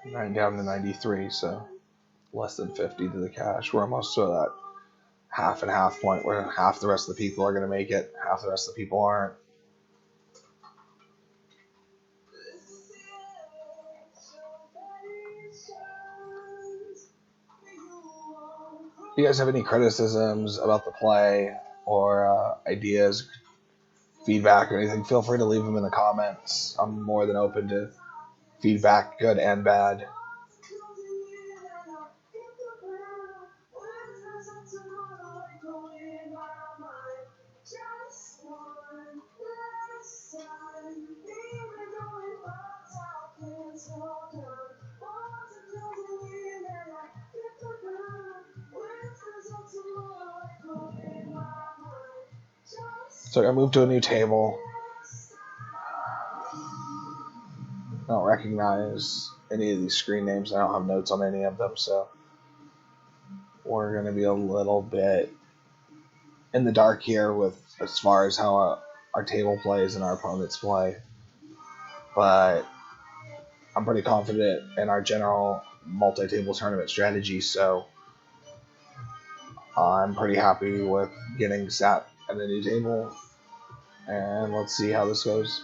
Nine down to 93, so less than 50 to the cash. We're almost to that half and half point where half the rest of the people are going to make it, half the rest of the people aren't. If you guys have any criticisms about the play or ideas, feedback, or anything, feel free to leave them in the comments. I'm more than open to feedback, good and bad. So I moved to a new table. I don't recognize any of these screen names. I don't have notes on any of them, so we're going to be a little bit in the dark here with as far as how our table plays and our opponents play. But I'm pretty confident in our general multi-table tournament strategy, so I'm pretty happy with getting sat at a new table. And let's see how this goes.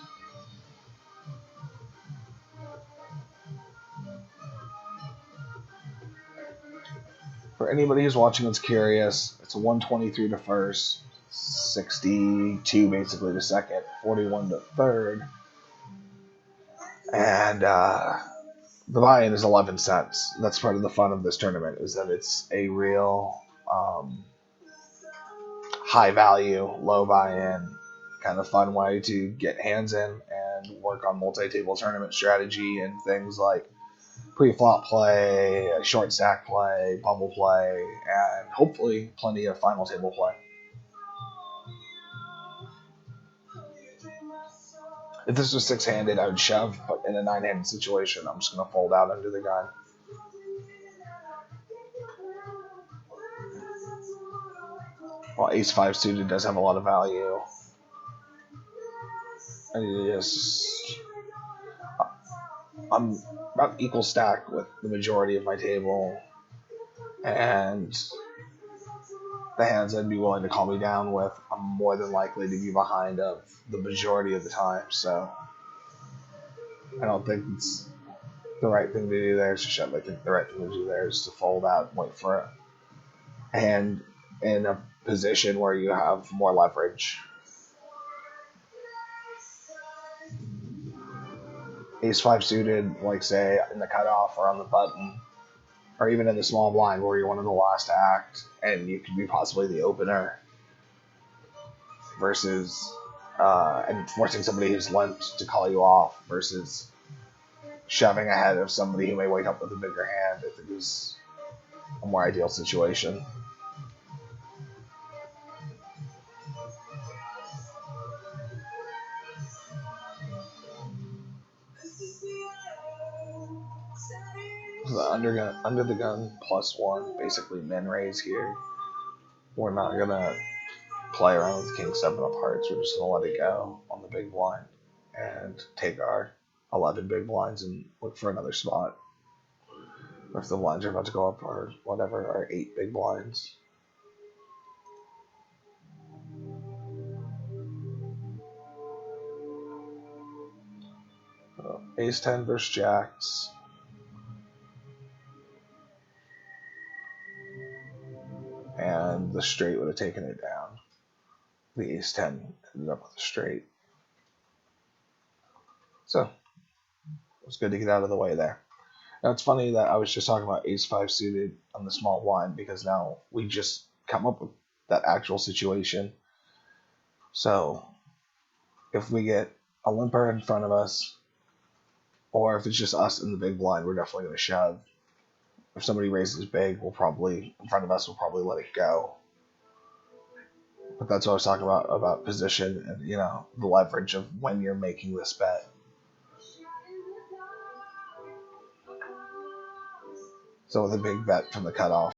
For anybody who's watching that's curious, it's a 123 to first, 62 basically to second, 41 to third. And the buy-in is 11 cents. That's part of the fun of this tournament, is that it's a real high value, low buy-in, kind of fun way to get hands in and work on multi-table tournament strategy and things like pre-flop play, short stack play, bubble play, and hopefully plenty of final table play. If this was six-handed, I would shove, but in a nine-handed situation, I'm just going to fold out under the gun. Well, ace five suited does have a lot of value. And it is, I'm about equal stack with the majority of my table, and the hands I'd be willing to call me down with, I'm more than likely to be behind of the majority of the time. So I don't think it's the right thing to do there is to shove. I think the right thing to do there is to fold out and wait for a hand in a position where you have more leverage. Ace five suited, like say in the cutoff or on the button, or even in the small blind where you're one of the last to act and you could be possibly the opener versus and forcing somebody who's limped to call you off versus shoving ahead of somebody who may wake up with a bigger hand. I think is a more ideal situation. The under the gun +1, basically min raise here. We're not gonna play around with king seven of hearts. We're just gonna let it go on the big blind and take our 11 big blinds and look for another spot. If the blinds are about to go up or whatever, our 8 big blinds. So, ace 10 versus jacks. And the straight would have taken it down. The ace 10 ended up with a straight. So it was good to get out of the way there. Now it's funny that I was just talking about ace 5 suited on the small blind because now we just come up with that actual situation. So if we get a limper in front of us, or if it's just us in the big blind, we're definitely going to shove. If somebody raises big, we'll probably, in front of us, we'll probably let it go. But that's what I was talking about position and, the leverage of when you're making this bet. So with a big bet from the cutoff,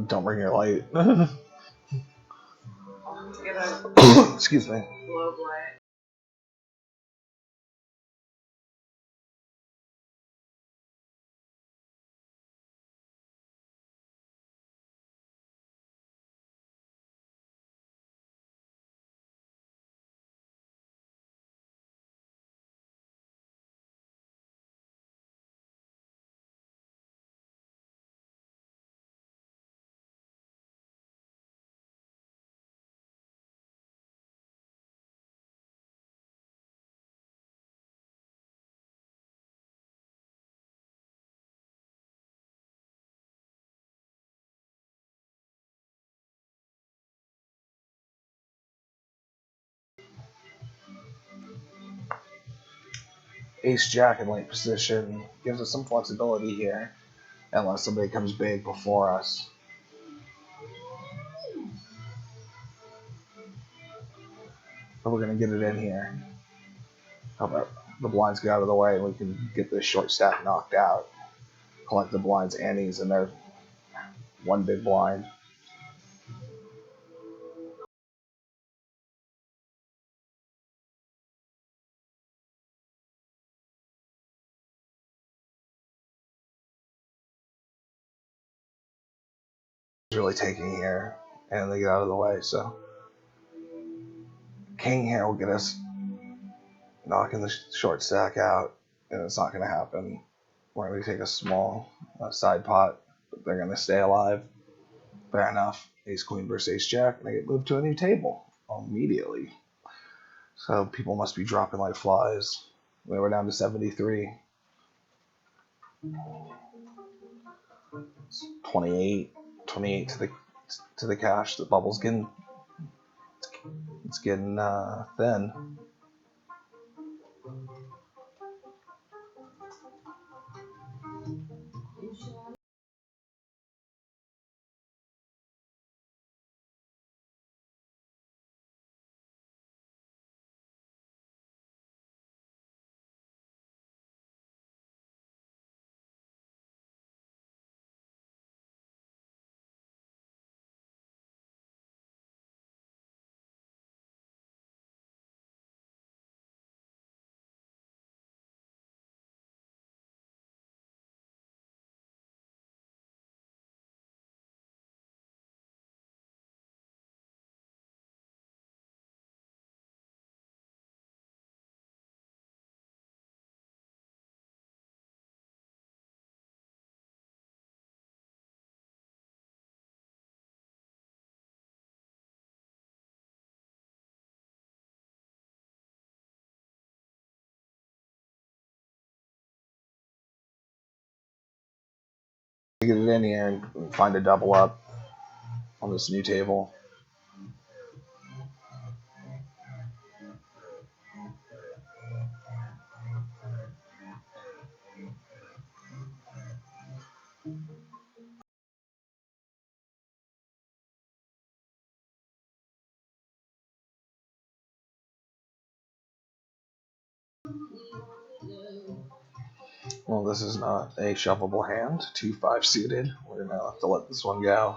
don't bring your light. Excuse me. ace jack in late position gives us some flexibility here, unless somebody comes big before us. But we're going to get it in here. How about the blinds get out of the way and we can get this short stack knocked out. Collect the blinds, antes, and there's one big blind. Really taking here, and they get out of the way. So king here will get us knocking the short stack out, and it's not going to happen. We're going to take a small side pot, but they're going to stay alive. Fair enough. Ace queen versus ace jack, and I get moved to a new table immediately. So people must be dropping like flies. We were down to 73. 28 to the cash. The bubble's getting thin. Get it in here and find a double up on this new table. Well, this is not a shuffleable hand. 2-5 suited. We're gonna have to let this one go.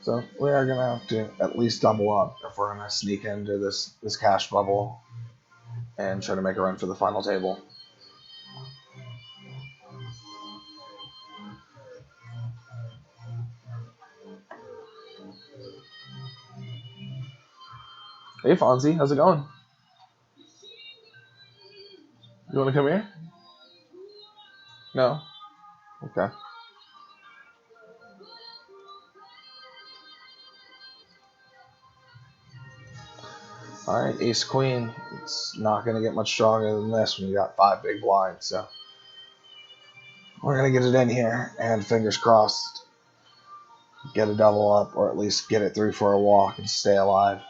So we are gonna have to at least double up if we're gonna sneak into this cash bubble and try to make a run for the final table. Hey Fonzie, how's it going? You wanna come here? No? Okay. Alright, ace queen. It's not gonna get much stronger than this when you got 5 big blinds, so we're gonna get it in here and fingers crossed get a double up or at least get it through for a walk and stay alive.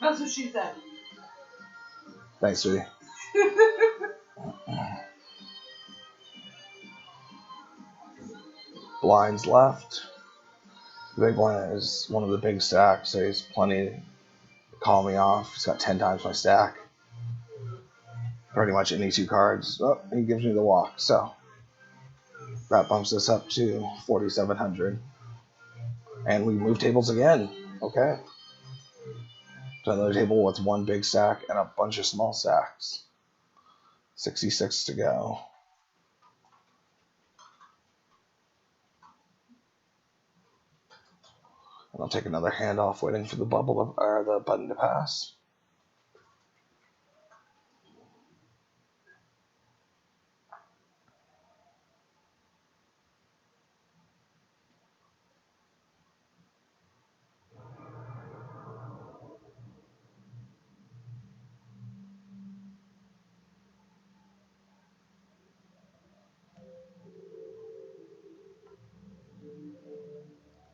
That's what she said.
Thanks, sweetie. Blinds left. The big blind is one of the big stacks, so he's plenty to call me off. He's got 10 times my stack. Pretty much any 2 cards. Oh, he gives me the walk, so that bumps us up to 4,700. And we move tables again. Okay. To another table with 1 big stack and a bunch of small stacks. 66 to go. And I'll take another hand off, waiting for the or the button to pass.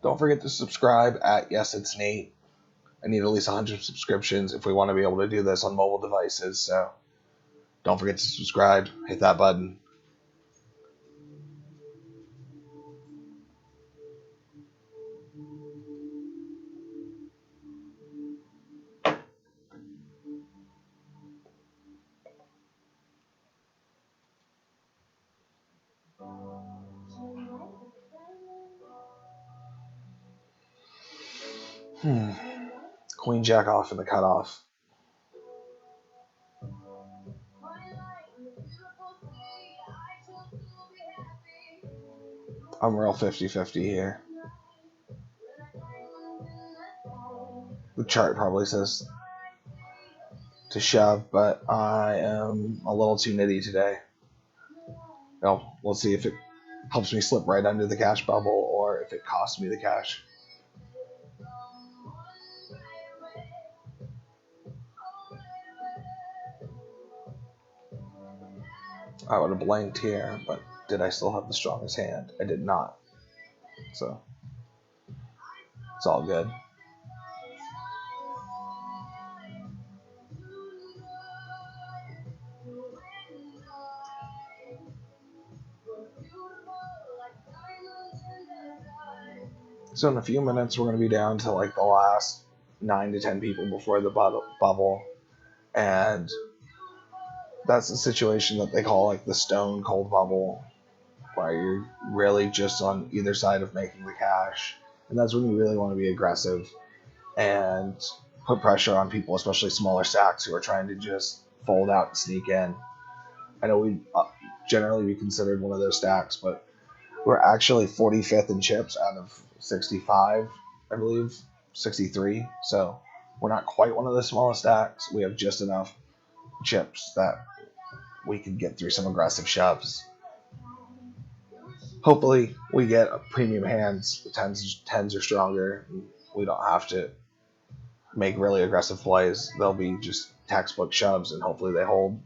Don't forget to subscribe at Yes It's Nate. I need at least 100 subscriptions if we want to be able to do this on mobile devices. So don't forget to subscribe. Hit that button. Queen Jack off in the cutoff. I'm real 50-50 here. The chart probably says to shove, but I am a little too nitty today. Well, we'll see if it helps me slip right under the cash bubble or if it costs me the cash. I would have blanked here, but did I still have the strongest hand? I did not. So it's all good. So in a few minutes, we're going to be down to like the last 9 to 10 people before the bubble. And that's the situation that they call like the stone cold bubble, where you're really just on either side of making the cash. And that's when you really want to be aggressive and put pressure on people, especially smaller stacks who are trying to just fold out and sneak in. I know we generally be considered one of those stacks, but we're actually 45th in chips out of 65, I believe, 63. So we're not quite one of the smallest stacks. We have just enough chips that we can get through some aggressive shoves. Hopefully we get premium hands. The tens are stronger. We don't have to make really aggressive plays. They'll be just textbook shoves, and hopefully they hold.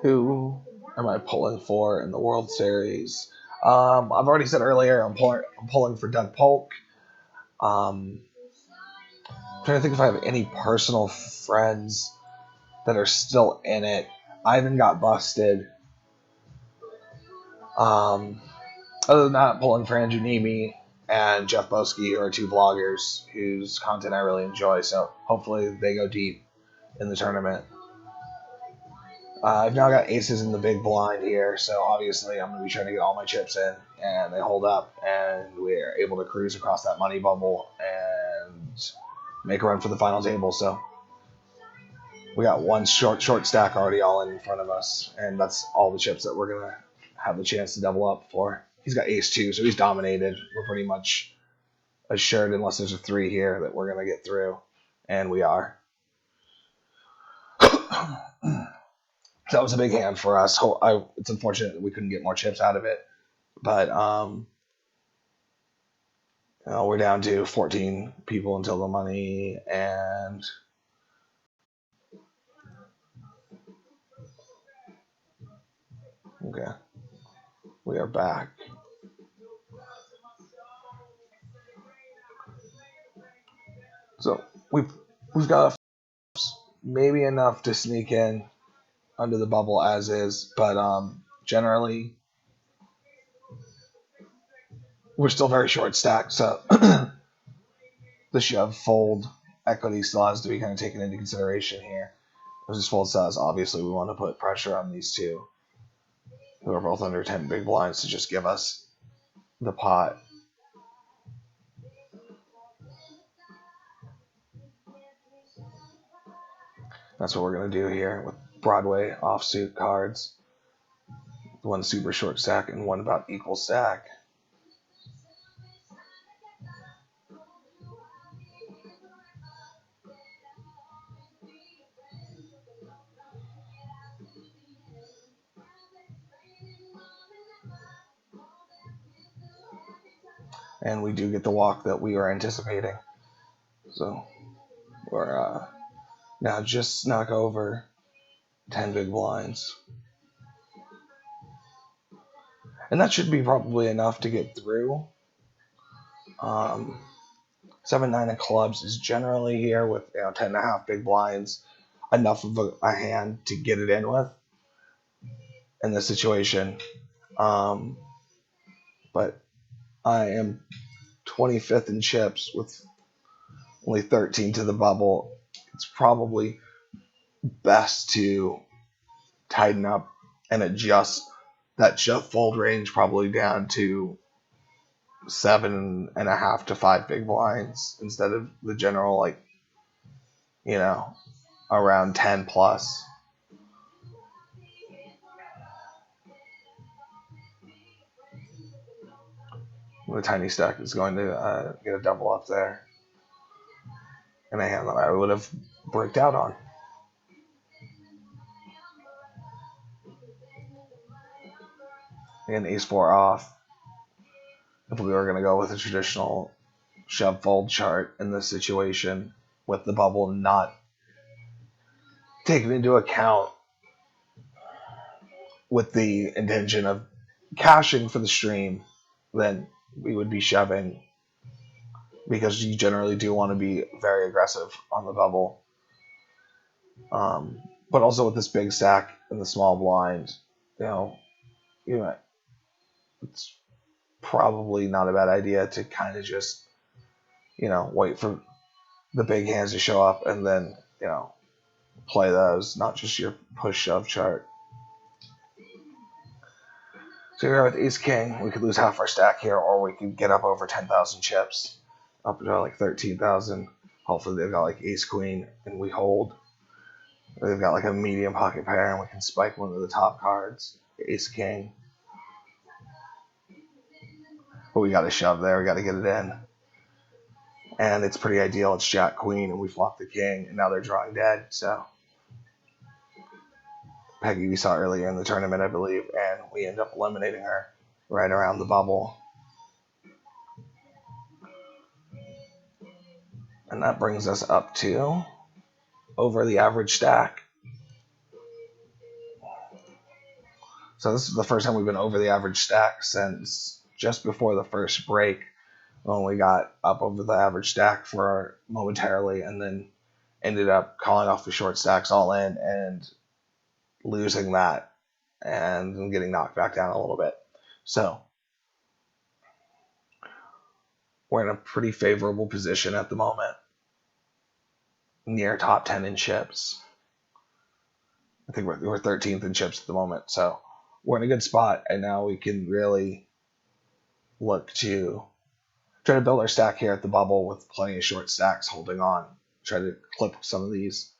Who am I pulling for in the World Series? I've already said earlier I'm pulling for Doug Polk. I'm trying to think if I have any personal friends that are still in it. Ivan got busted. Other than that, pulling for Andrew Nemi and Jeff Boski, who are two vloggers whose content I really enjoy. So hopefully they go deep in the tournament. I've now got aces in the big blind here, so obviously I'm going to be trying to get all my chips in, and they hold up, and we're able to cruise across that money bubble and make a run for the final table. So we got one short stack already all in front of us, and that's all the chips that we're going to have the chance to double up for. He's got ace two, so he's dominated. We're pretty much assured, unless there's a three here, that we're going to get through, and we are. So that was a big hand for us. It's unfortunate that we couldn't get more chips out of it, but we're down to 14 people until the money, and Okay, we are back. So we've got maybe enough to sneak in under the bubble as is, but generally we're still very short stacked. So the shove fold equity still has to be kind of taken into consideration here. As this fold says, obviously we want to put pressure on these two who are both under 10 big blinds to just give us the pot. That's what we're going to do here with Broadway offsuit cards. One super short stack and one about equal stack. And we do get the walk that we are anticipating. So we're now just snuck over 10 big blinds. And that should be probably enough to get through. 7-9 of clubs is generally here with 10.5 big blinds, enough of a hand to get it in with in this situation. But I am 25th in chips with only 13 to the bubble. It's probably best to tighten up and adjust that shove fold range probably down to 7.5 to 5 big blinds instead of the general around 10 plus. The tiny stack is going to get a double up there, and a hand that I would have bricked out on. And ace 4 off. If we were going to go with a traditional shove fold chart in this situation, with the bubble not taken into account with the intention of cashing for the stream, then we would be shoving because you generally do want to be very aggressive on the bubble. But also with this big stack and the small blind, it's probably not a bad idea to kind of just, wait for the big hands to show up and then, play those, not just your push shove chart. So here with ace king, we could lose half our stack here, or we could get up over 10,000 chips, up to like 13,000. Hopefully they've got like ace queen and we hold. Or they've got like a medium pocket pair and we can spike one of the top cards, ace king. But we got to shove there, we got to get it in. And it's pretty ideal. It's jack queen and we flop the king and now they're drawing dead. So Peggy we saw earlier in the tournament, I believe, and we end up eliminating her right around the bubble. And that brings us up to over the average stack. So this is the first time we've been over the average stack since just before the first break, when we got up over the average stack for momentarily and then ended up calling off the short stacks all in and losing that and getting knocked back down a little bit. So we're in a pretty favorable position at the moment, near top 10 in chips. I think we're 13th in chips at the moment, so we're in a good spot, and now we can really look to try to build our stack here at the bubble with plenty of short stacks holding on. Try to clip some of these.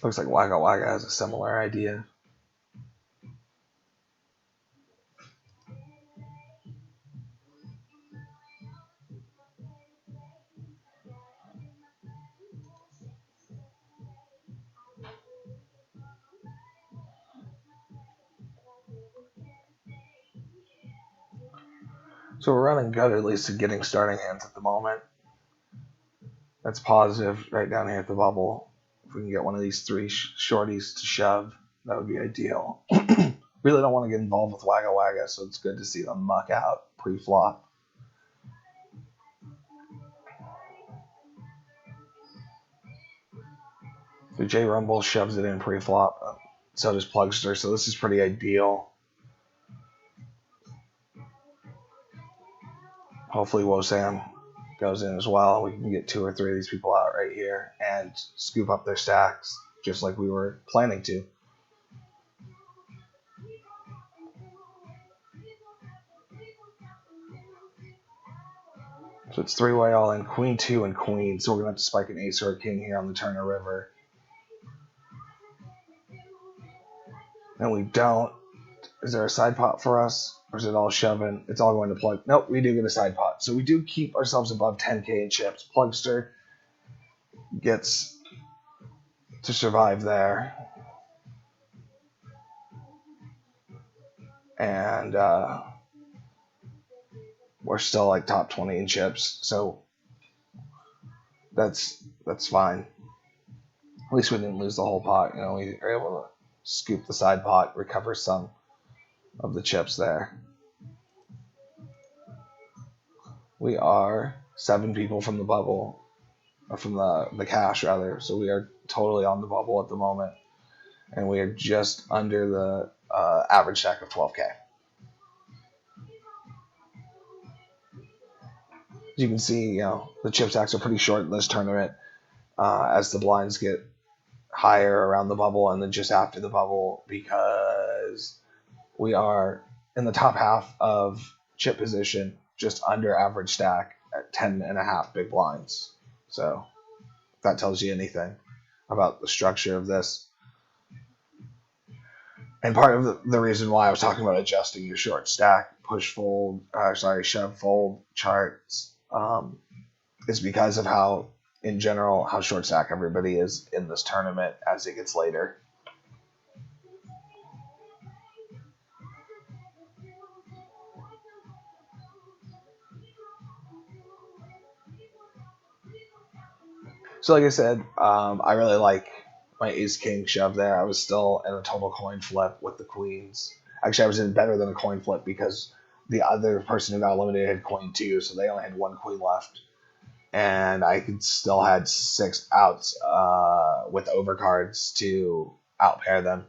Looks like Wagga Wagga has a similar idea. So we're running good, at least at getting starting hands at the moment. That's positive right down here at the bubble. If we can get one of these three shorties to shove, that would be ideal. Really don't want to get involved with Wagga Wagga, so it's good to see them muck out pre-flop. So J Rumble shoves it in pre-flop. So does Plugster, so this is pretty ideal. Hopefully Wosam goes in as well. We can get 2 or 3 of these people out right here and scoop up their stacks, just like we were planning to. So it's 3-way all in, queen 2 and queen. So we're going to have to spike an ace or a king here on the Turner River. And we don't. Is there a side pot for us? Or is it all shoving? It's all going to plug. Nope, we do get a side pot. So we do keep ourselves above 10K in chips. Plugster gets to survive there. And we're still like top 20 in chips. So that's fine. At least we didn't lose the whole pot. You know, we were able to scoop the side pot, recover some of the chips there. We are 7 people from the bubble, or from the cash rather. So we are totally on the bubble at the moment, and we are just under the average stack of 12K. As you can see, you know, the chip stacks are pretty short in this tournament. As the blinds get higher around the bubble and then just after the bubble, because we are in the top half of chip position, just under average stack at 10.5 big blinds. So if that tells you anything about the structure of this. And part of the reason why I was talking about adjusting your short stack, shove fold charts is because of how, in general, how short stack everybody is in this tournament as it gets later. So like I said, I really like my ace king shove there. I was still in a total coin flip with the queens. Actually, I was in better than a coin flip because the other person who got eliminated had coin 2, so they only had 1 queen left. And I could still had 6 outs with overcards to outpair them.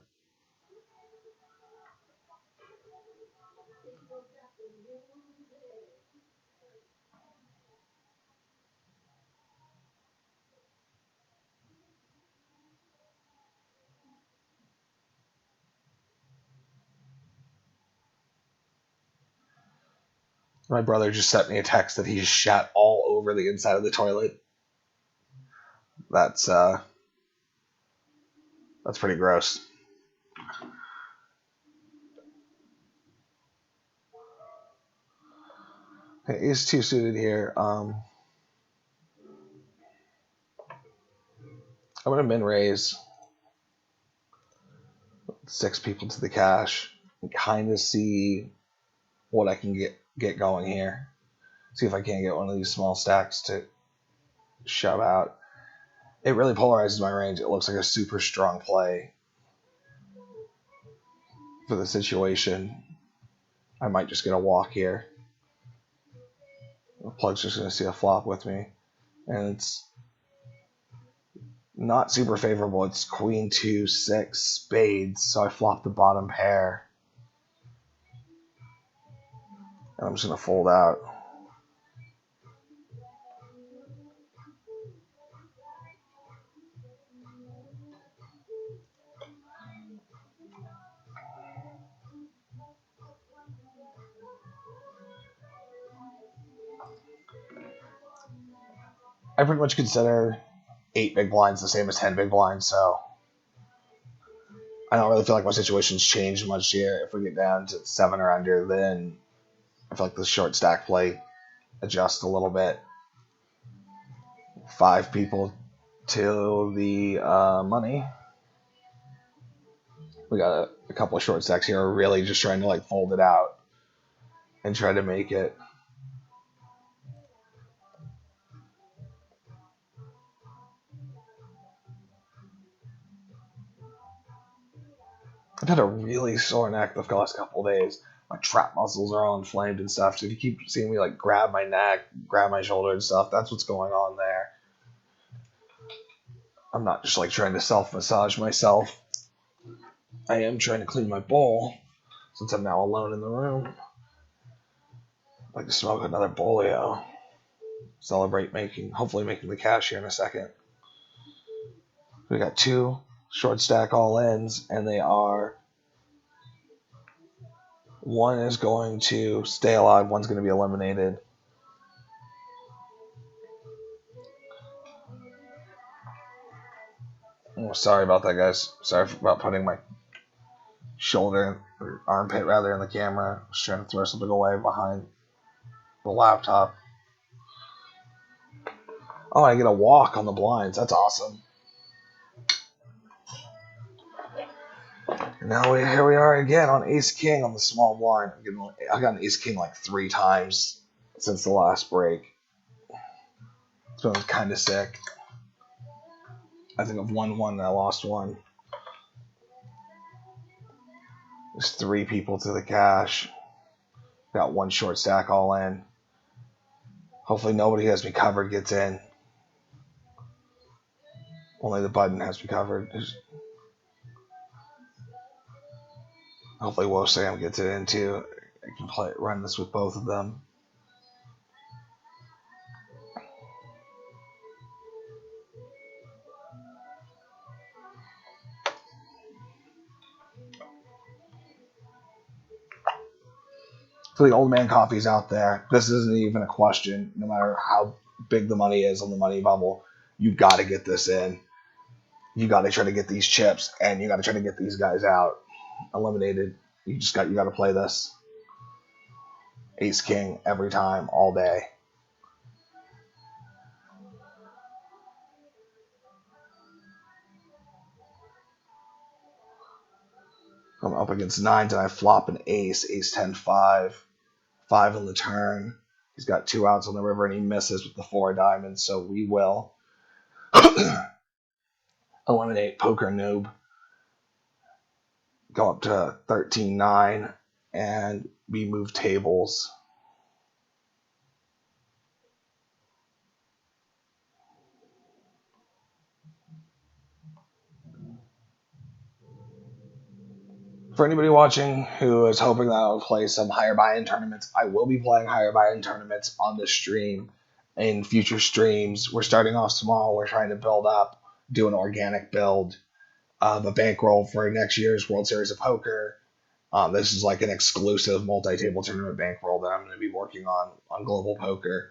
My brother just sent me a text that he just shat all over the inside of the toilet. That's pretty gross. Okay, ace 2 suited here. I'm gonna min raise 6 people to the cash and kind of see what I can get going here. See if I can't get one of these small stacks to shove out. It really polarizes my range. It looks like a super strong play for the situation. I might just get a walk here. The plug's just going to see a flop with me. And it's not super favorable. It's queen 2, 6, spades. So I flop the bottom pair. And I'm just going to fold out. I pretty much consider 8 big blinds the same as 10 big blinds, so I don't really feel like my situation's changed much here. If we get down to 7 or under, then I feel like the short stack play adjusts a little bit. 5 people to the money. We got a couple of short stacks here. We're really just trying to like fold it out and try to make it. I've had a really sore neck the last couple of days. My trap muscles are all inflamed and stuff. So if you keep seeing me like grab my neck, grab my shoulder and stuff, that's what's going on there. I'm not just like trying to self-massage myself. I am trying to clean my bowl since I'm now alone in the room. I'd like to smoke another bolio. Celebrate hopefully making the cash here in a second. We got 2 short stack all ins, and they are. One is going to stay alive, one's going to be eliminated. Oh, sorry about that, guys. Sorry about putting my shoulder or armpit rather in the camera. I was trying to throw something away behind the laptop. Oh, I get a walk on the blinds. That's awesome. And now here we are again on Ace King on the small blind. I got an Ace King like 3 times since the last break. It's been kind of sick. I think I've won 1 and I lost 1. There's 3 people to the cash. Got 1 short stack all in. Hopefully nobody who has me covered gets in. Only the button has me covered. Hopefully Wosam gets it in too. I can run this with both of them. So the old man coffee's out there. This isn't even a question. No matter how big the money is on the money bubble, you got to get this in. You got to try to get these chips, and you got to try to get these guys out eliminated. You got to play this. Ace King every time, all day. I'm up against 9s, and I flop an ace, ace 10 5, 5 on the turn. He's got 2 outs on the river, and he misses with the 4 diamonds, so we will eliminate Poker Noob. Go up to 13-9, and we move tables. For anybody watching who is hoping that I'll play some higher buy-in tournaments, I will be playing higher buy-in tournaments on this stream in future streams. We're starting off small. We're trying to build up, do an organic build of a bankroll for next year's World Series of Poker. This is like an exclusive multi-table tournament bankroll that I'm going to be working on Global Poker.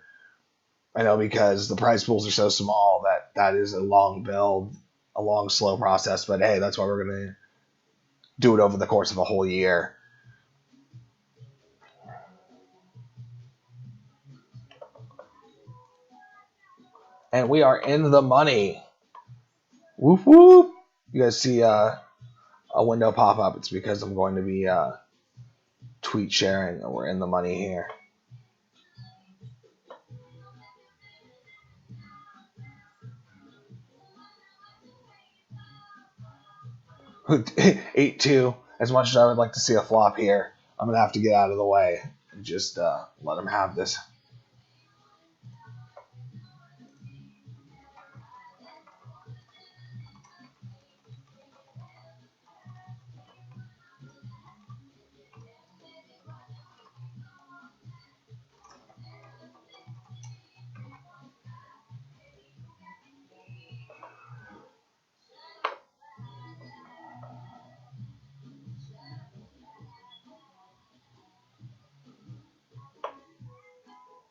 I know because the prize pools are so small that is a long build, a long, slow process. But hey, that's why we're going to do it over the course of a whole year. And we are in the money. Whoop whoop. You guys see a window pop up. It's because I'm going to be tweet sharing, and we're in the money here. Eight two. As much as I would like to see a flop here, I'm gonna have to get out of the way and just let him have this.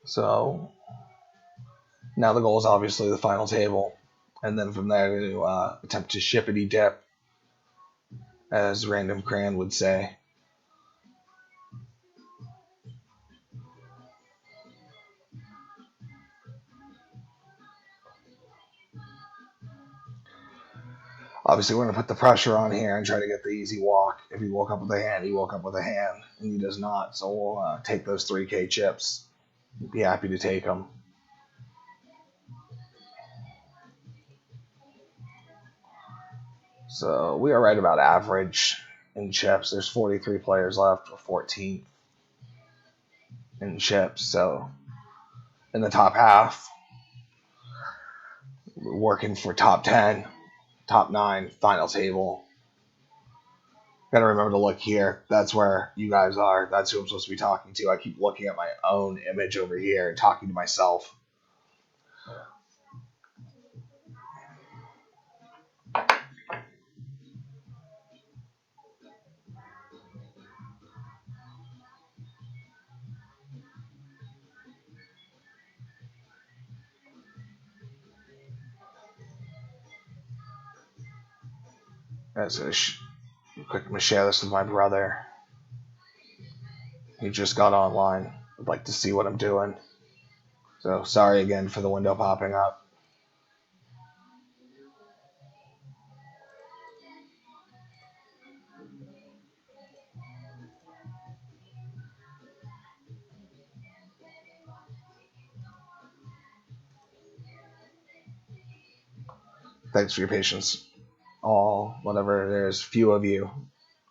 So now the goal is obviously the final table, and then from there to attempt to shippity dip, as Random Cran would say. Obviously, we're going to put the pressure on here and try to get the easy walk. If he woke up with a hand, he woke up with a hand, and he does not. So we'll take those 3K chips. Be happy to take them. So we are right about average. in chips. There's 43 players left, or 14th in chips. So in the top half, we're working for top 10, top 9, final table. Gotta remember to look here. That's where you guys are. That's who I'm supposed to be talking to. I keep looking at my own image over here and talking to myself. That's a quick. I'm gonna share this with my brother. He just got online. Would like to see what I'm doing. So sorry again for the window popping up. Thanks for your patience. All, whatever it is, few of you,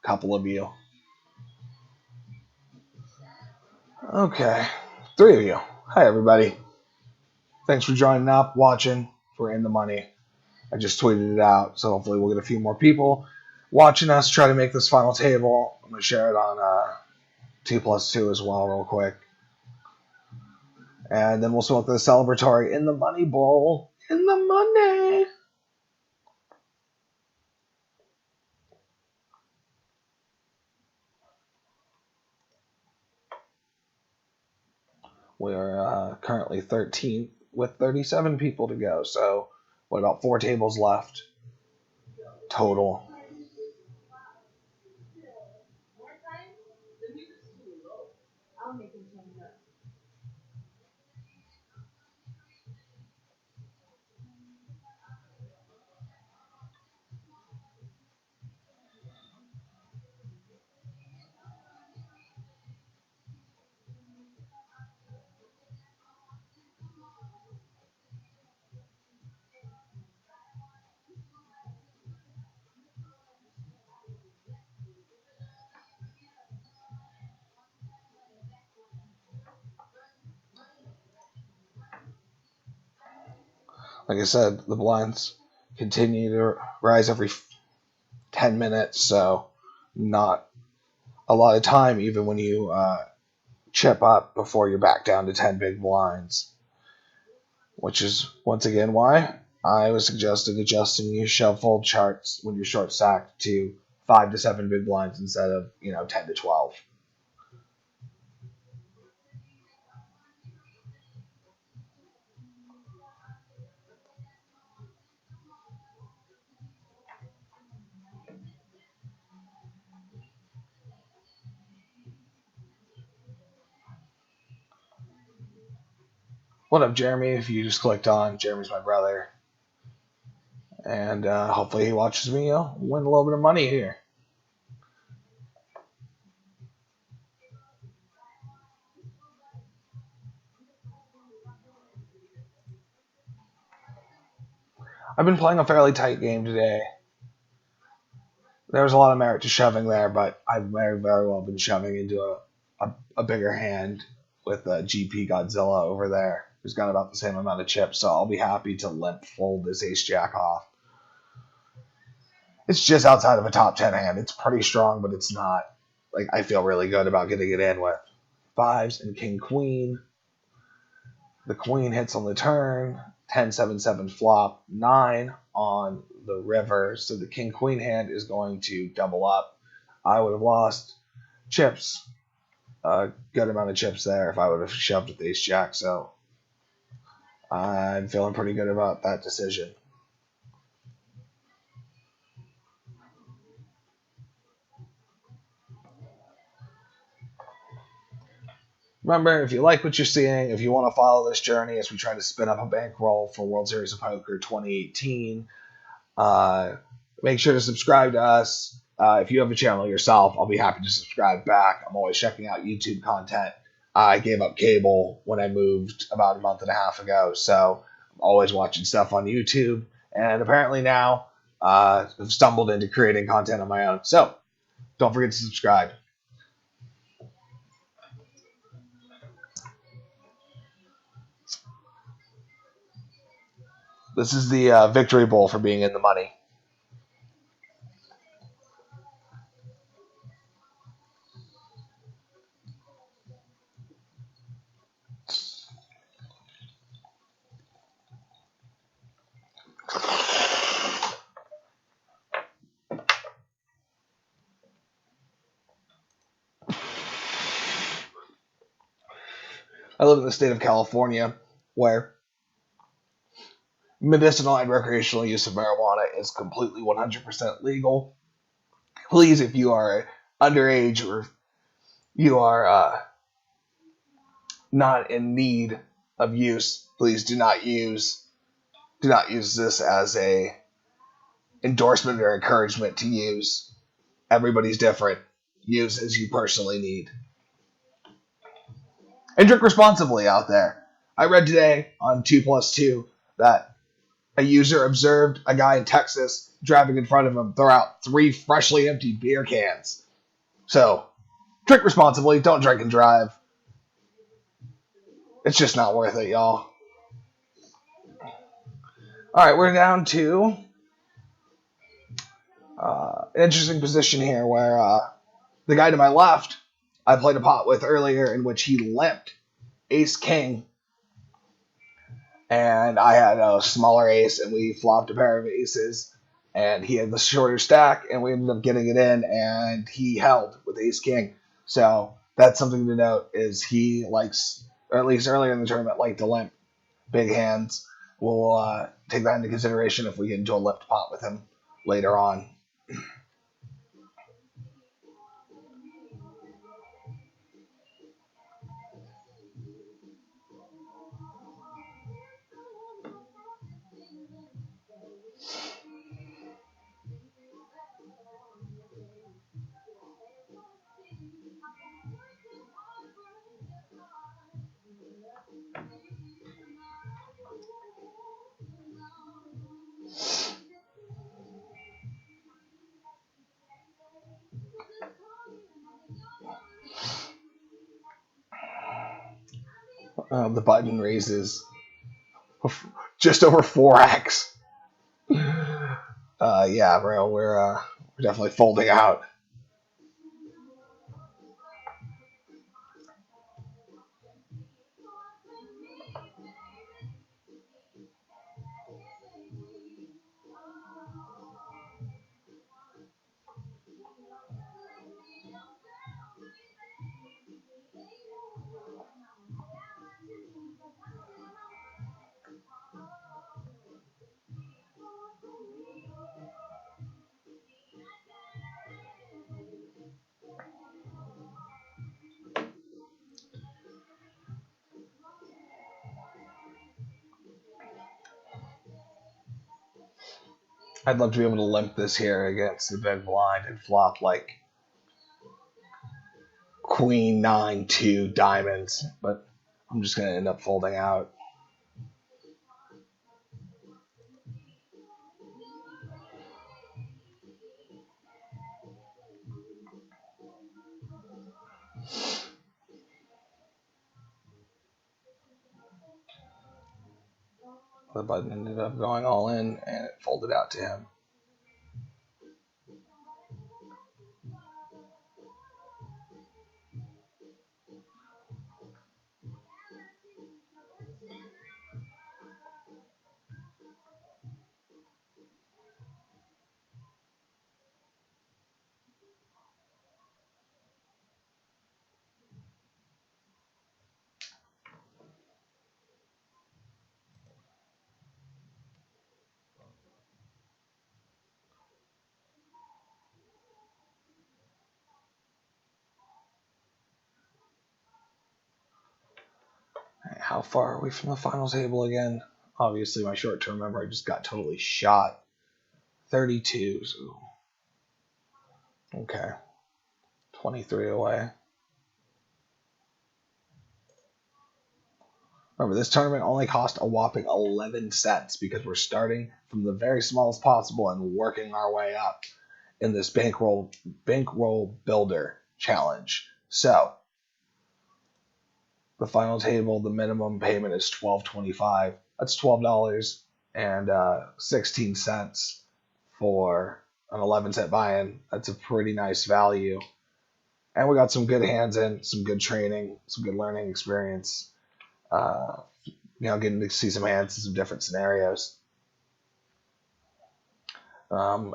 couple of you. Okay, 3 of you. Hi, everybody. Thanks for joining up, watching. We're in the money. I just tweeted it out, so hopefully we'll get a few more people watching us try to make this final table. I'm going to share it on 2+2 as well, real quick. And then we'll smoke the celebratory in the money bowl. In the money. We are currently 13th with 37 people to go. So, what, about 4 tables left total? Like I said, the blinds continue to rise every 10 minutes, so not a lot of time, even when you chip up before you're back down to 10 big blinds. Which is, once again, why I was suggesting adjusting your shove fold charts when you're short stacked to 5 to 7 big blinds instead of, 10 to 12. What up, Jeremy? If you just clicked on, Jeremy's my brother. And hopefully he watches me win a little bit of money here. I've been playing a fairly tight game today. There was a lot of merit to shoving there, but I've very, very well been shoving into a bigger hand with GP Godzilla over there, who's got about the same amount of chips, so I'll be happy to limp fold this ace jack off. It's just outside of a top 10 hand. It's pretty strong, but it's not. Like, I feel really good about getting it in with 5s and king queen. The queen hits on the turn, 10-7-7 flop, 9 on the river. So the king queen hand is going to double up. I would have lost chips, a good amount of chips there if I would have shoved with ace jack. So I'm feeling pretty good about that decision. Remember, if you like what you're seeing, if you want to follow this journey as we try to spin up a bankroll for World Series of Poker 2018, make sure to subscribe to us. If you have a channel yourself, I'll be happy to subscribe back. I'm always checking out YouTube content. I gave up cable when I moved about a month and a half ago, so I'm always watching stuff on YouTube. And apparently now I've stumbled into creating content on my own. So Don't forget to subscribe. This is the victory bowl for being in the money. I live in the state of California, where medicinal and recreational use of marijuana is completely 100% legal. Please, if you are underage or you are not in need of use, please do not use this as a endorsement or encouragement to use. Everybody's different. Use as you personally need. And drink responsibly out there. I read today on 2 Plus 2 that a user observed a guy in Texas driving in front of him throw out 3 freshly emptied beer cans. So, drink responsibly. Don't drink and drive. It's just not worth it, y'all. All right, we're down to an interesting position here where the guy to my left, I played a pot with earlier in which he limped ace king, and I had a smaller ace, and we flopped a pair of aces, and he had the shorter stack, and we ended up getting it in, and he held with ace king. So that's something to note is he likes, or at least earlier in the tournament, liked to limp big hands. We'll take that into consideration if we get into a limped pot with him later on. The button raises just over 4x. Yeah, bro, we're definitely folding out. I'd love to be able to limp this here against the big blind and flop like queen 9 2 diamonds, but I'm just gonna end up folding out. The button ended up going all in, and it folded out to him. How far are we from the final table again? Obviously, my short-term memory just got totally shot. 32. So okay, 23 away. Remember, this tournament only cost a whopping 11 cents because we're starting from the very smallest possible and working our way up. in this bankroll builder challenge. So the final table, the minimum payment is $12.25. That's $12.16 for an 11-cent buy-in. That's a pretty nice value. And we got some good hands in, some good training, some good learning experience. Getting to see some hands in some different scenarios.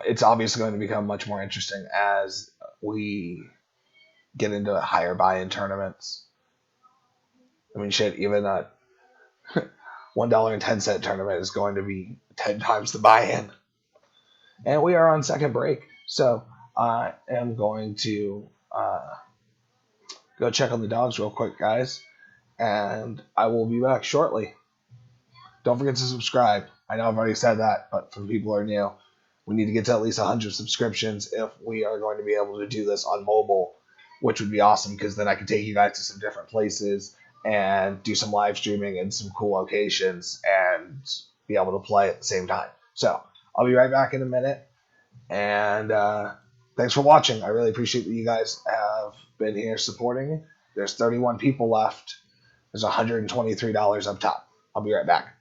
It's obviously going to become much more interesting as we get into higher buy-in tournaments. I mean, shit, even a $1.10 tournament is going to be 10 times the buy-in. And we are on second break, so I am going to go check on the dogs real quick, guys, and I will be back shortly. Don't forget to subscribe. I know I've already said that, but for people who are new, we need to get to at least 100 subscriptions if we are going to be able to do this on mobile, which would be awesome because then I can take you guys to some different places and do some live streaming in some cool locations and be able to play at the same time. So I'll be right back in a minute. And thanks for watching. I really appreciate that you guys have been here supporting. There's 31 people left. There's $123 up top. I'll be right back.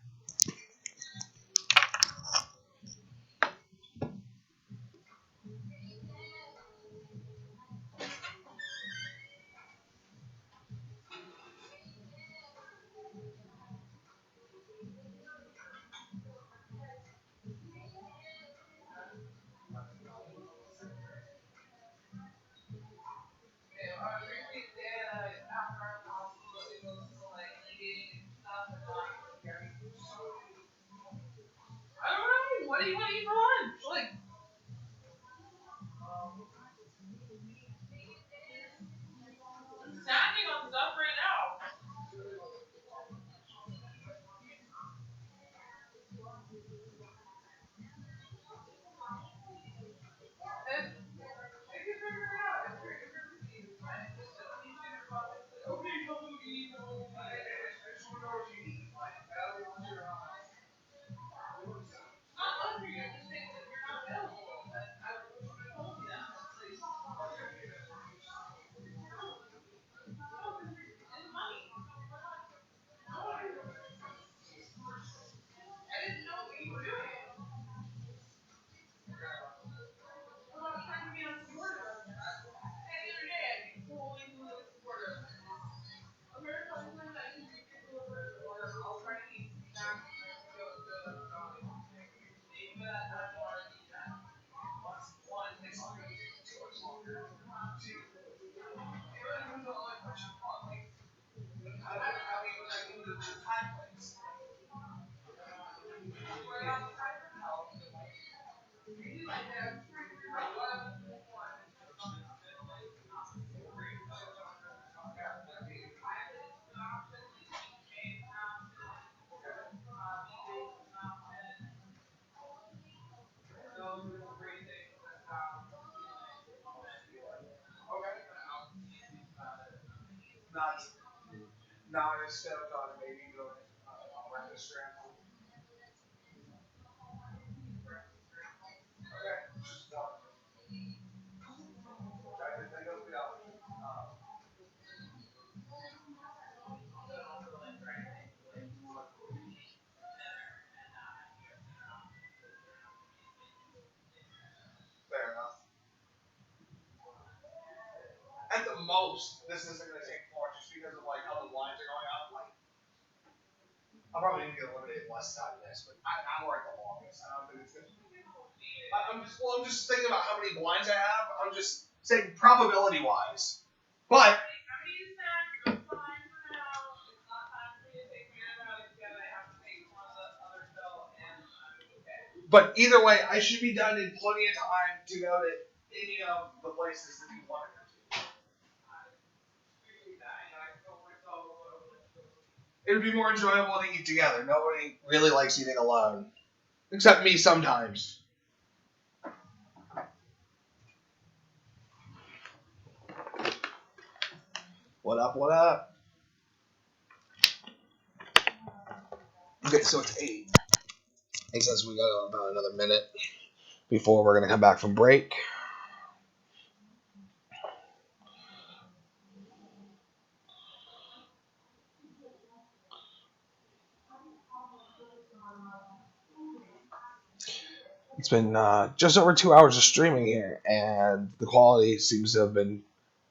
What do you want to eat for lunch? Like, snacking on stuff right now.
Fair enough. At the most, this isn't going to take more just because of like how the blinds are going out. Like, I'm probably going to get eliminated less time than this, but an hour at the longest. I don't think it's going to. I'm just thinking about how many blinds I have. I'm just saying probability wise. But either way, I should be done in plenty of time to go to any of the places that you want to go to. It would be more enjoyable to eat together. Nobody really likes eating alone, except me sometimes. What up? What up? Okay, so it's 8. It says we got about another minute before we're gonna come back from break. It's been just over 2 hours of streaming here, and the quality seems to have been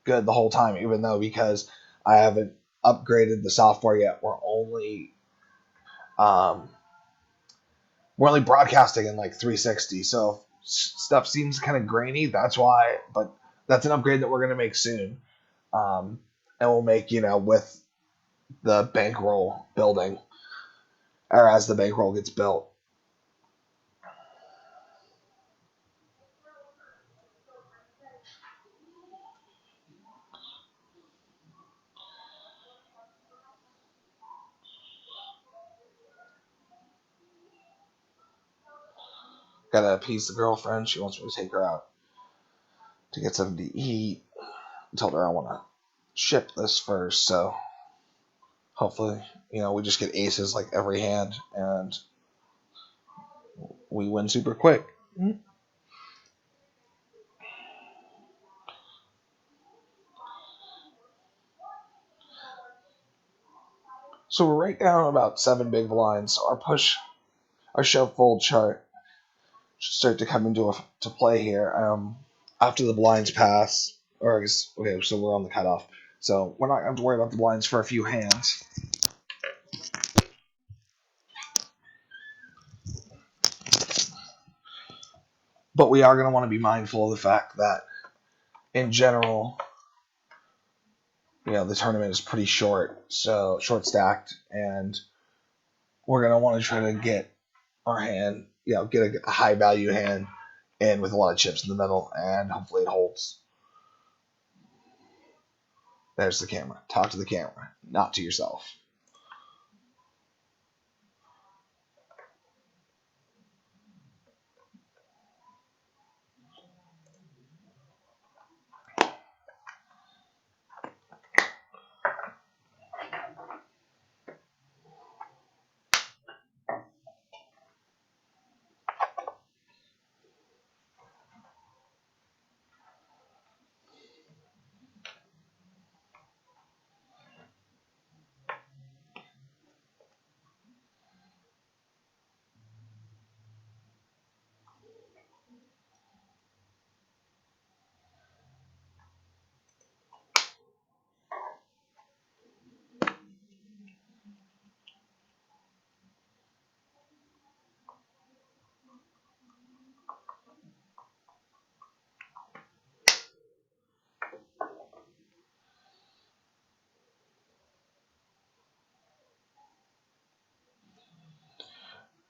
good the whole time, even though because I haven't upgraded the software yet, um, we're only broadcasting in like 360, so stuff seems kind of grainy. That's why, but that's an upgrade that we're gonna make soon, and we'll make with the bankroll building, or as the bankroll gets built. Gotta appease the girlfriend. She wants me to take her out to get something to eat. I told her I want to ship this first, so hopefully, we just get aces like every hand and we win super quick. So we're right down about 7 big blinds. So our shove fold chart should start to come to play here. After the blinds pass, okay, so we're on the cutoff. So we're not going to have to worry about the blinds for a few hands. But we are going to want to be mindful of the fact that, in general, the tournament is pretty short, so short stacked, and we're going to want to try to get our hand, get a high value hand in with a lot of chips in the middle, and hopefully it holds. There's the camera. Talk to the camera, not to yourself.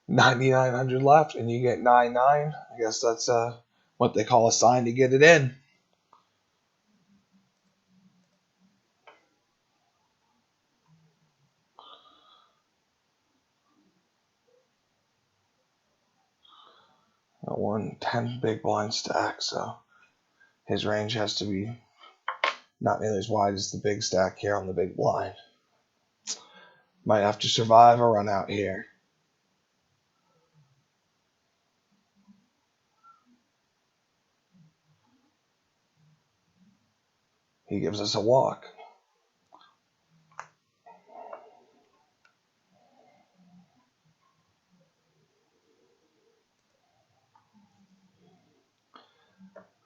$9,900 left, and you get 9-9. I guess that's what they call a sign to get it in. Got 110 big blind stack, so his range has to be not nearly as wide as the big stack here on the big blind. Might have to survive a run out here. He gives us a walk.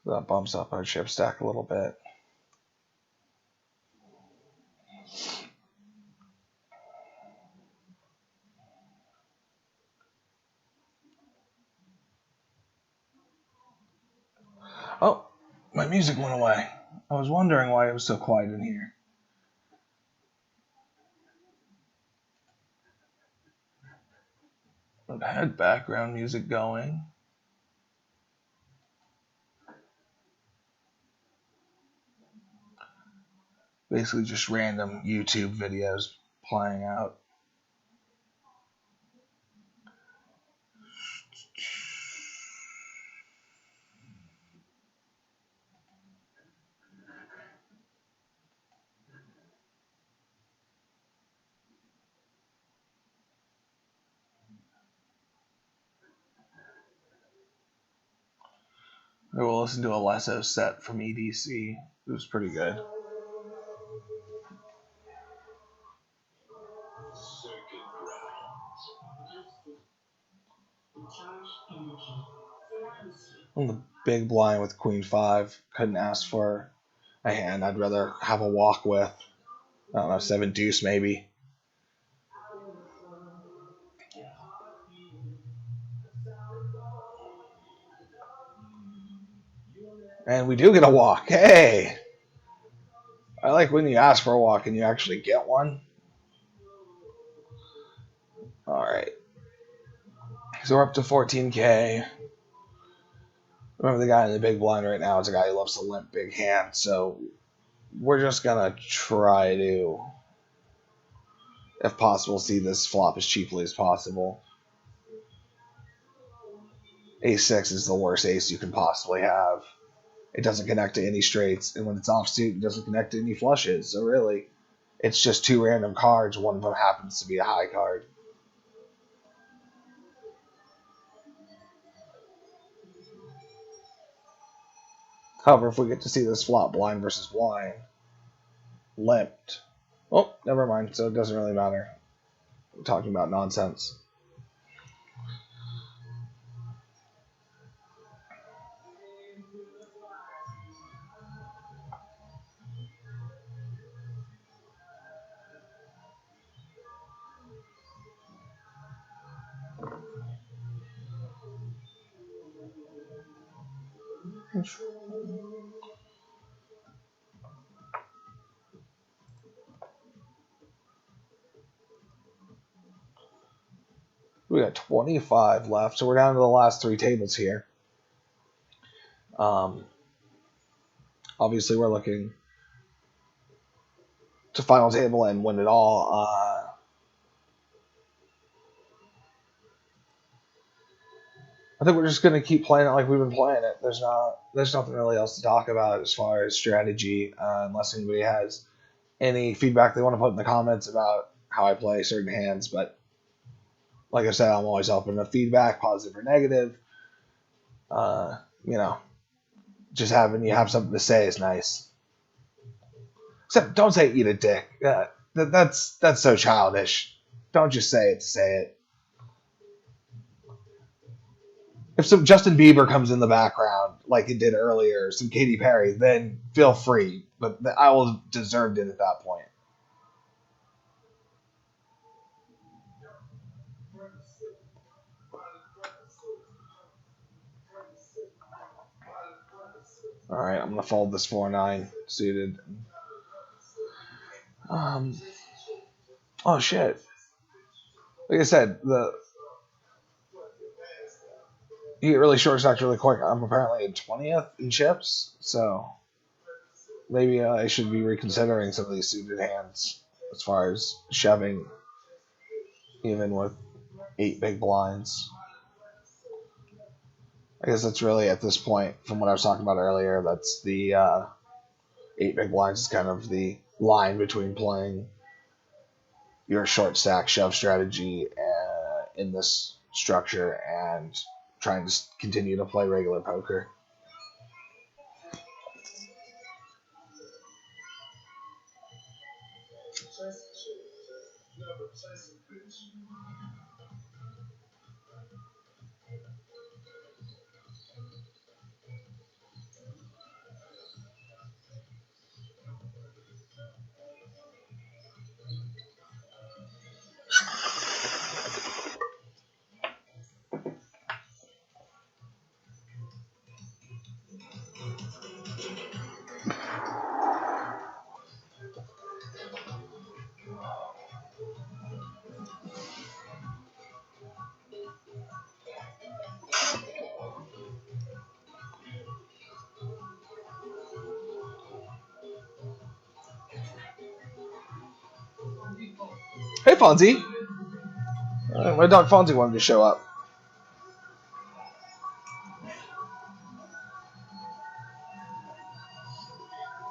That bumps up our chip stack a little bit. Oh, my music went away. I was wondering why it was so quiet in here. I've had background music going. Basically just random YouTube videos playing out. I will listen to a Lesso set from EDC. It was pretty good.
Charge energy.
On the big blind with Queen 5. Couldn't ask for a hand I'd rather have a walk with. I don't know, 7 deuce maybe. And we do get a walk. Hey! I like when you ask for a walk and you actually get one. Alright. So we're up to 14K. Remember, the guy in the big blind right now is a guy who loves to limp big hand, so we're just gonna try to, if possible, see this flop as cheaply as possible. Ace 6 is the worst ace you can possibly have. It doesn't connect to any straights, and when it's offsuit, it doesn't connect to any flushes. So really, it's just 2 random cards. One of them happens to be a high card. However, if we get to see this flop blind versus blind, limped. Oh, never mind. So it doesn't really matter. We're talking about nonsense. We got 25 left, so we're down to the last 3 tables here. Um, Obviously, we're looking to final table and win it all. I think we're just going to keep playing it like we've been playing it. There's nothing really else to talk about as far as strategy, unless anybody has any feedback they want to put in the comments about how I play certain hands. But like I said, I'm always open to feedback, positive or negative. Uh, you know, just having you have something to say is nice. Except don't say eat a dick. That's so childish. Don't just say it to say it. If some Justin Bieber comes in the background like it did earlier, some Katy Perry, then feel free. But I will have deserved it at that point. All right, I'm gonna fold this 4-9 suited. Um, oh shit! Like I said, you get really short stacked really quick. I'm apparently in 20th in chips, so maybe I should be reconsidering some of these suited hands as far as shoving, even with 8 big blinds. I guess that's really at this point, from what I was talking about earlier, that's the 8 big blinds is kind of the line between playing your short stack shove strategy in this structure and trying to continue to play regular poker. Hey, Fonzie. My dog Fonzie wanted to show up.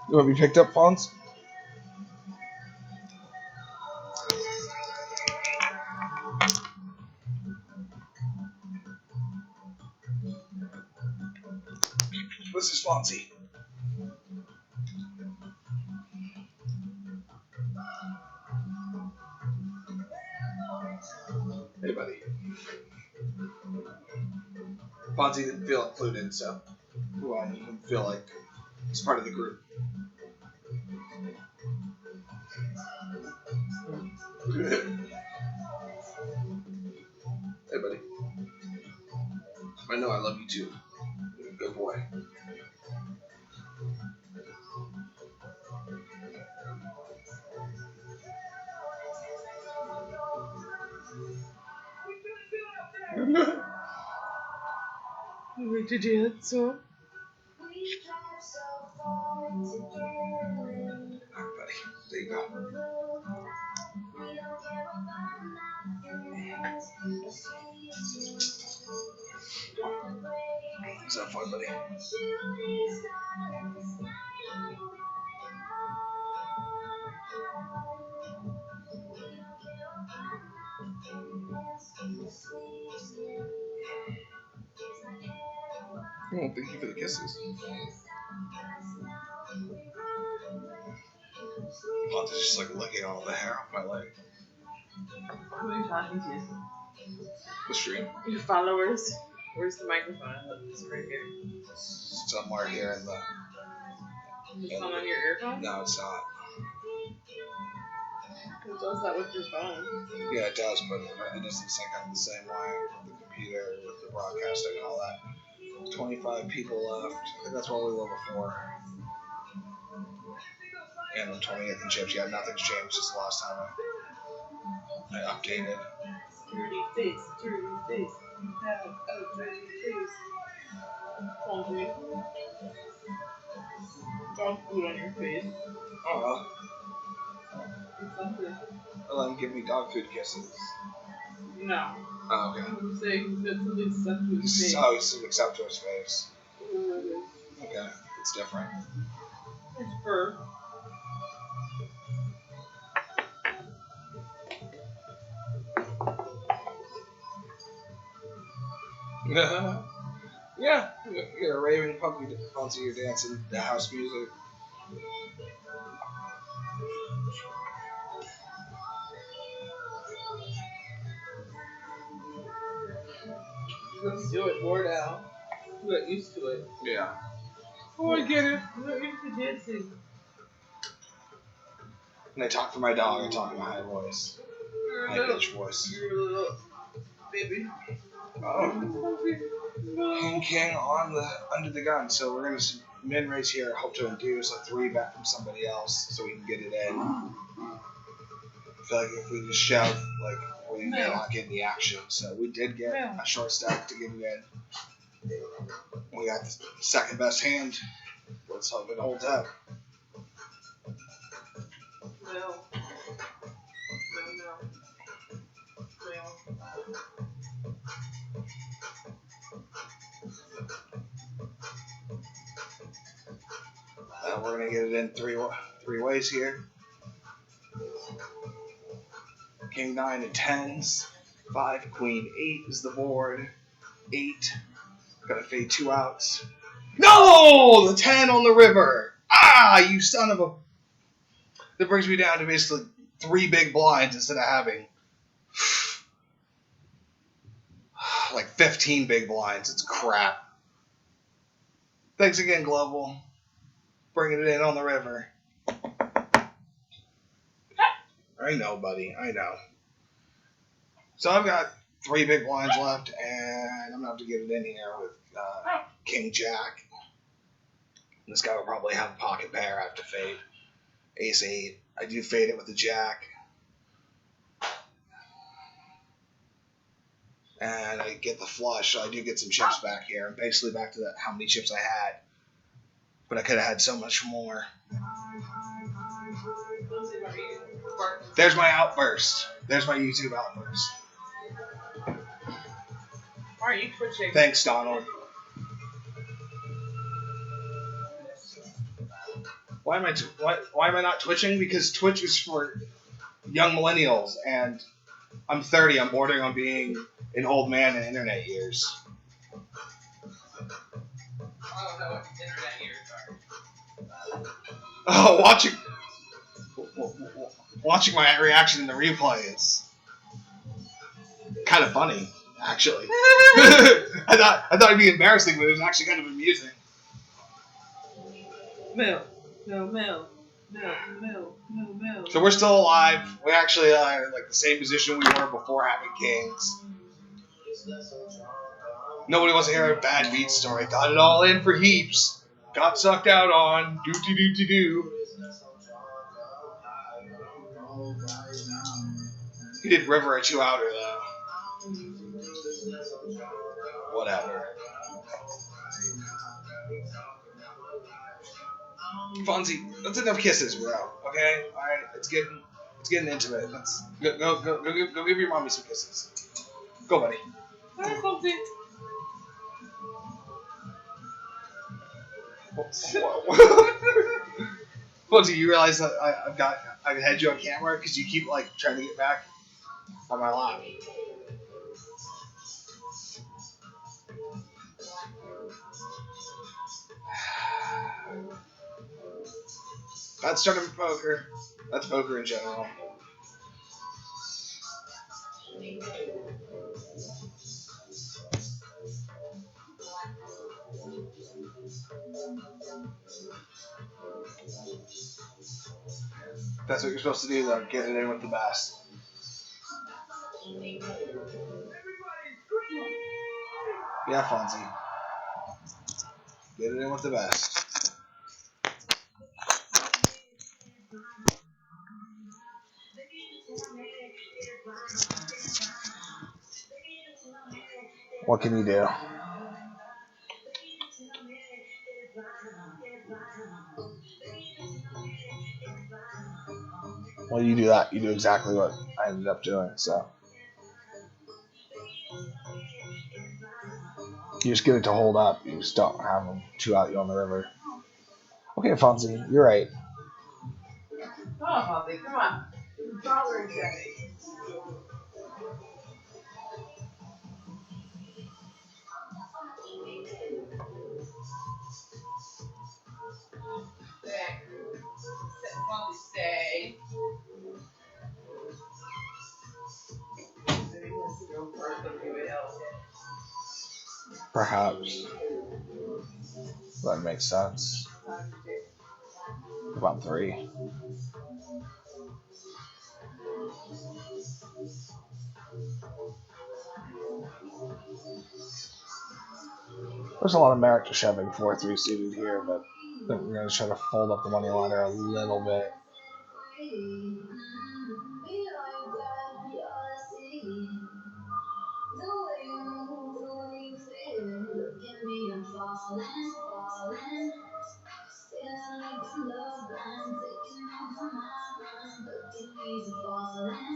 You want to be picked up, Fonz? This is Fonzie. Hey, buddy. Fonzie didn't feel included, so well, he didn't feel like he's part of the group. Hey, buddy. I know I love you too. Good boy.
We did it, so.
Alright, buddy. There you go. Is that fun, buddy? Oh, thank you for the kisses. Fonzie's just like licking all the hair off my leg.
Who are you talking to?
The stream.
Your followers? Where's the microphone? It's right here.
Somewhere here in the.
Is it on your earphone?
No, it's not.
Who does that with your phone?
Yeah, it does, but it doesn't sync up the same way with the computer, with the broadcasting and all that. 25 people left. I think that's what we were before. And on 20th and chips. Yeah, nothing's changed since the last time I updated.
Dirty face, dirty face. You have a dirty face. Fonzie. Dog food on your face.
Oh,
Something.
well, let him give me dog food kisses.
No.
Oh, okay.
I'm saying he's got something stuck to his face.
Oh, he's stuck to his face. Okay, it's different.
It's fur.
Yeah, you're a raving puppy. Fonzie, you're dancing the house music.
Let's do it more now. You got used to it.
Yeah. Oh, I get it.
You got used to dancing.
When I talk for my dog, I talk in a high voice.
You're a
High
little,
pitched voice.
you're a little baby.
Oh. King King on the under the gun. So we're gonna min race here. Hope to induce a 3-bet from somebody else so we can get it in. I feel like if we just shove, like we may not get any action. So we did get a short stack to get it in. We got the second best hand. Let's hope it holds up.
No.
We're gonna get it in three ways here. King 9 and 10s. 5, Queen 8 is the board. 8. Gotta fade 2 outs. No! The 10 on the river. Ah, you son of a. That brings me down to basically 3 big blinds instead of having like 15 big blinds. It's crap. Thanks again, Global. Bringing it in on the river. I know, buddy. I know. So I've got 3 big blinds left, and I'm going to have to get it in here with King Jack. This guy will probably have a pocket pair I have to fade. Ace 8. I do fade it with the Jack. And I get the flush, so I do get some chips back here. I'm basically back to how many chips I had. But I could have had so much more. There's my outburst. There's my YouTube outburst.
Why are you twitching?
Thanks, Donald. Why am I not twitching? Because Twitch is for young millennials, and I'm 30. I'm bordering on being an old man in internet years.
I don't know what internet years are.
Oh, watching my reaction in the replay is kind of funny. Actually, I thought it'd be embarrassing, but it was actually kind of amusing.
Mel, Mel.
So we're still alive. We actually are in like the same position we were before having kings. Nobody wants to hear a bad beat story. Got it all in for heaps. Got sucked out on. Do. He did River a 2-outer though. Whatever. Fonzie, that's enough kisses, bro. Okay, all right, it's getting intimate. Let's go give your mommy some kisses. Go, buddy.
Hi, Fonzie.
Fonzie, you realize that I've had you on camera because you keep like trying to get back on my lap. That's starting poker. That's poker in general. That's what you're supposed to do, though. Get it in with the best. Yeah, Fonzie. Get it in with the best. What can you do? Well, you do that. You do exactly what I ended up doing, so. You just get it to hold up. You just don't have them chew out you on the river. Okay, Fonzie, you're right.
Come on, Fonzie, come on. Father and Daddy. Stay.
Perhaps. That makes sense. About 3. There's a lot of merit to shoving 4-3 suited here, but I think we're going to try to fold up the money ladder a little bit.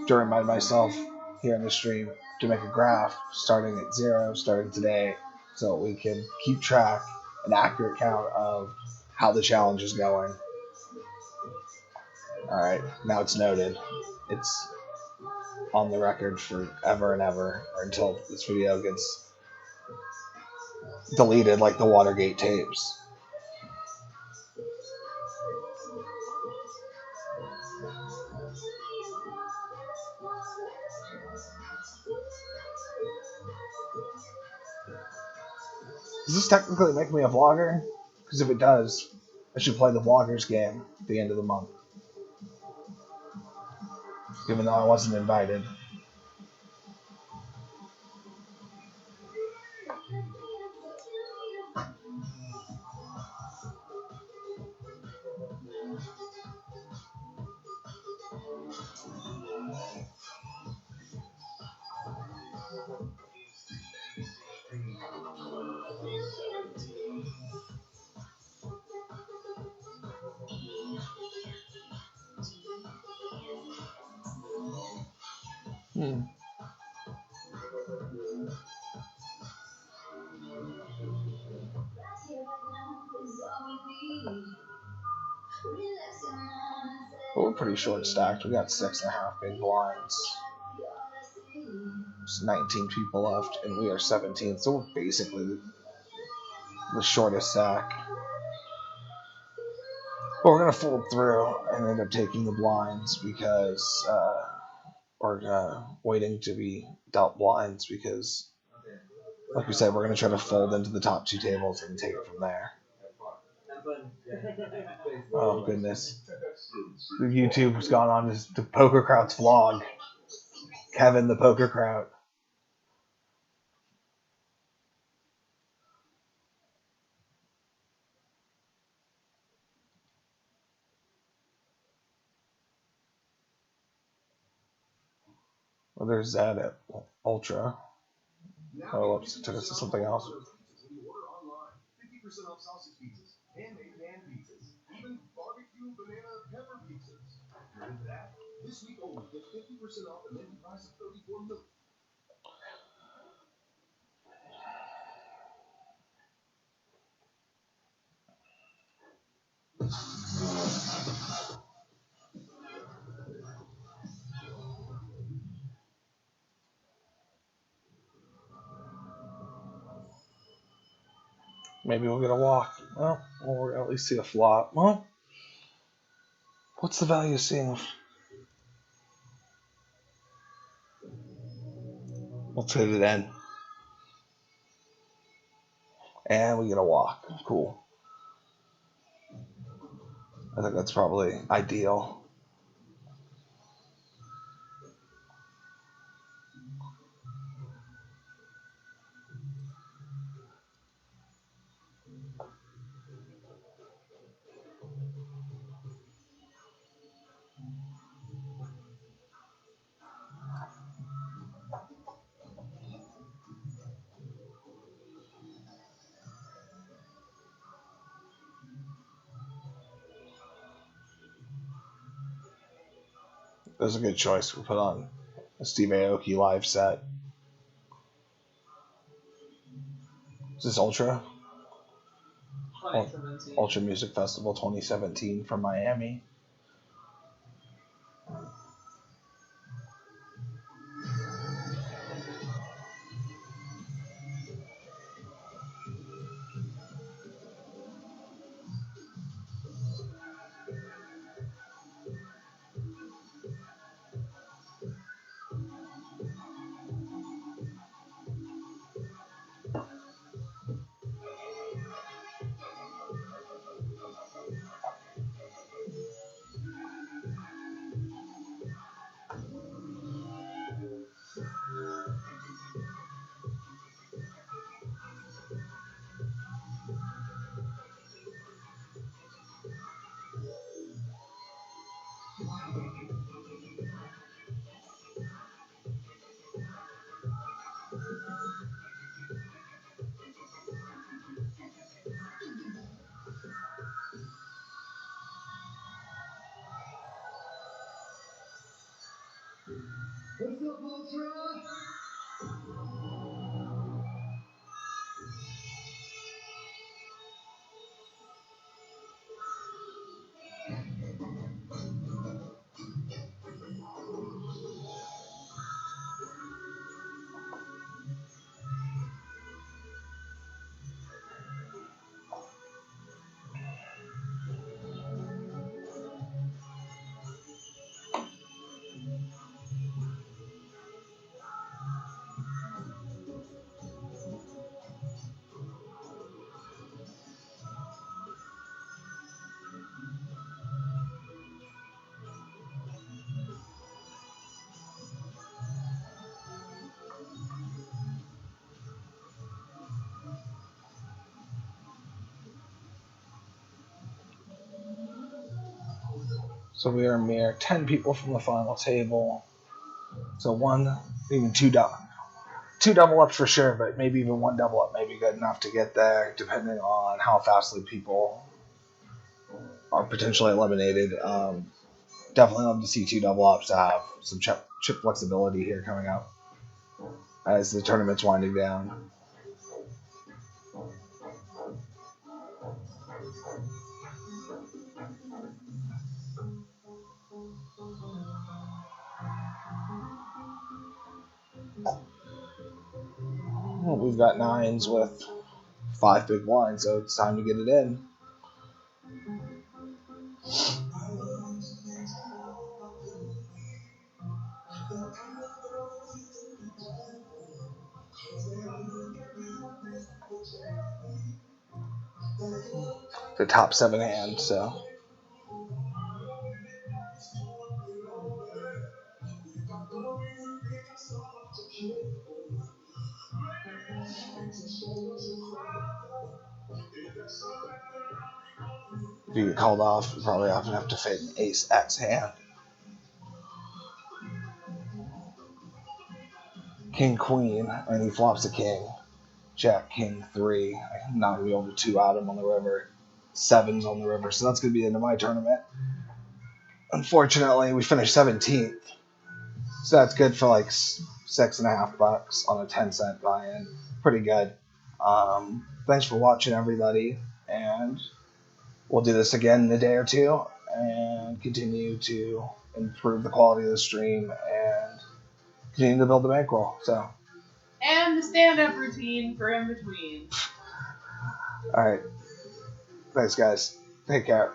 To remind myself here in the stream to make a graph starting at 0, starting today, so we can keep track, an accurate count of how the challenge is going. Alright, now it's noted. It's on the record forever and ever, or until this video gets deleted like the Watergate tapes. Does this technically make me a vlogger? Because if it does, I should play the vloggers game at the end of the month. Even though I wasn't invited. But we're pretty short stacked. We got 6.5 big blinds. There's 19 people left, and we are 17, so we're basically the shortest stack. But we're gonna fold through and end up taking the blinds because we're waiting to be dealt blinds because like we said, we're going to try to fold into the top two tables and take it from there. Oh, goodness. The YouTube's gone on to Poker Kraut's vlog. Kevin the Poker Kraut. Well, there's that at Ultra. Oh, whoops, it took us to something else. Maybe we'll get a walk. Well, we'll at least see a flop. Well, what's the value of seeing? Let's hit it in. And we get a walk. Cool. I think that's probably ideal. That's a good choice. We'll put on a Steve Aoki live set. Is this Ultra? Ultra Music Festival 2017 from Miami. So we are a mere 10 people from the final table. So one, even two double ups for sure, but maybe even one double up may be good enough to get there, depending on how fastly people are potentially eliminated. Definitely love to see two double ups to have some chip flexibility here coming up as the tournament's winding down. Well, we've got nines with 5 big blinds, so it's time to get it in. the top 7 hand. So if you get called off, you probably often have to fade an ace X hand. King Queen, and he flops a king. Jack King 3. I'm not gonna be able to 2 out him on the river. 7's on the river, so that's gonna be the end of my tournament. Unfortunately, we finished 17th, so that's good for like $6.50 on a 10-cent buy-in. Pretty good. Thanks for watching, everybody, and we'll do this again in a day or two and continue to improve the quality of the stream and continue to build the bankroll. So,
And the stand-up routine for in between.
all right, thanks, guys. Take care.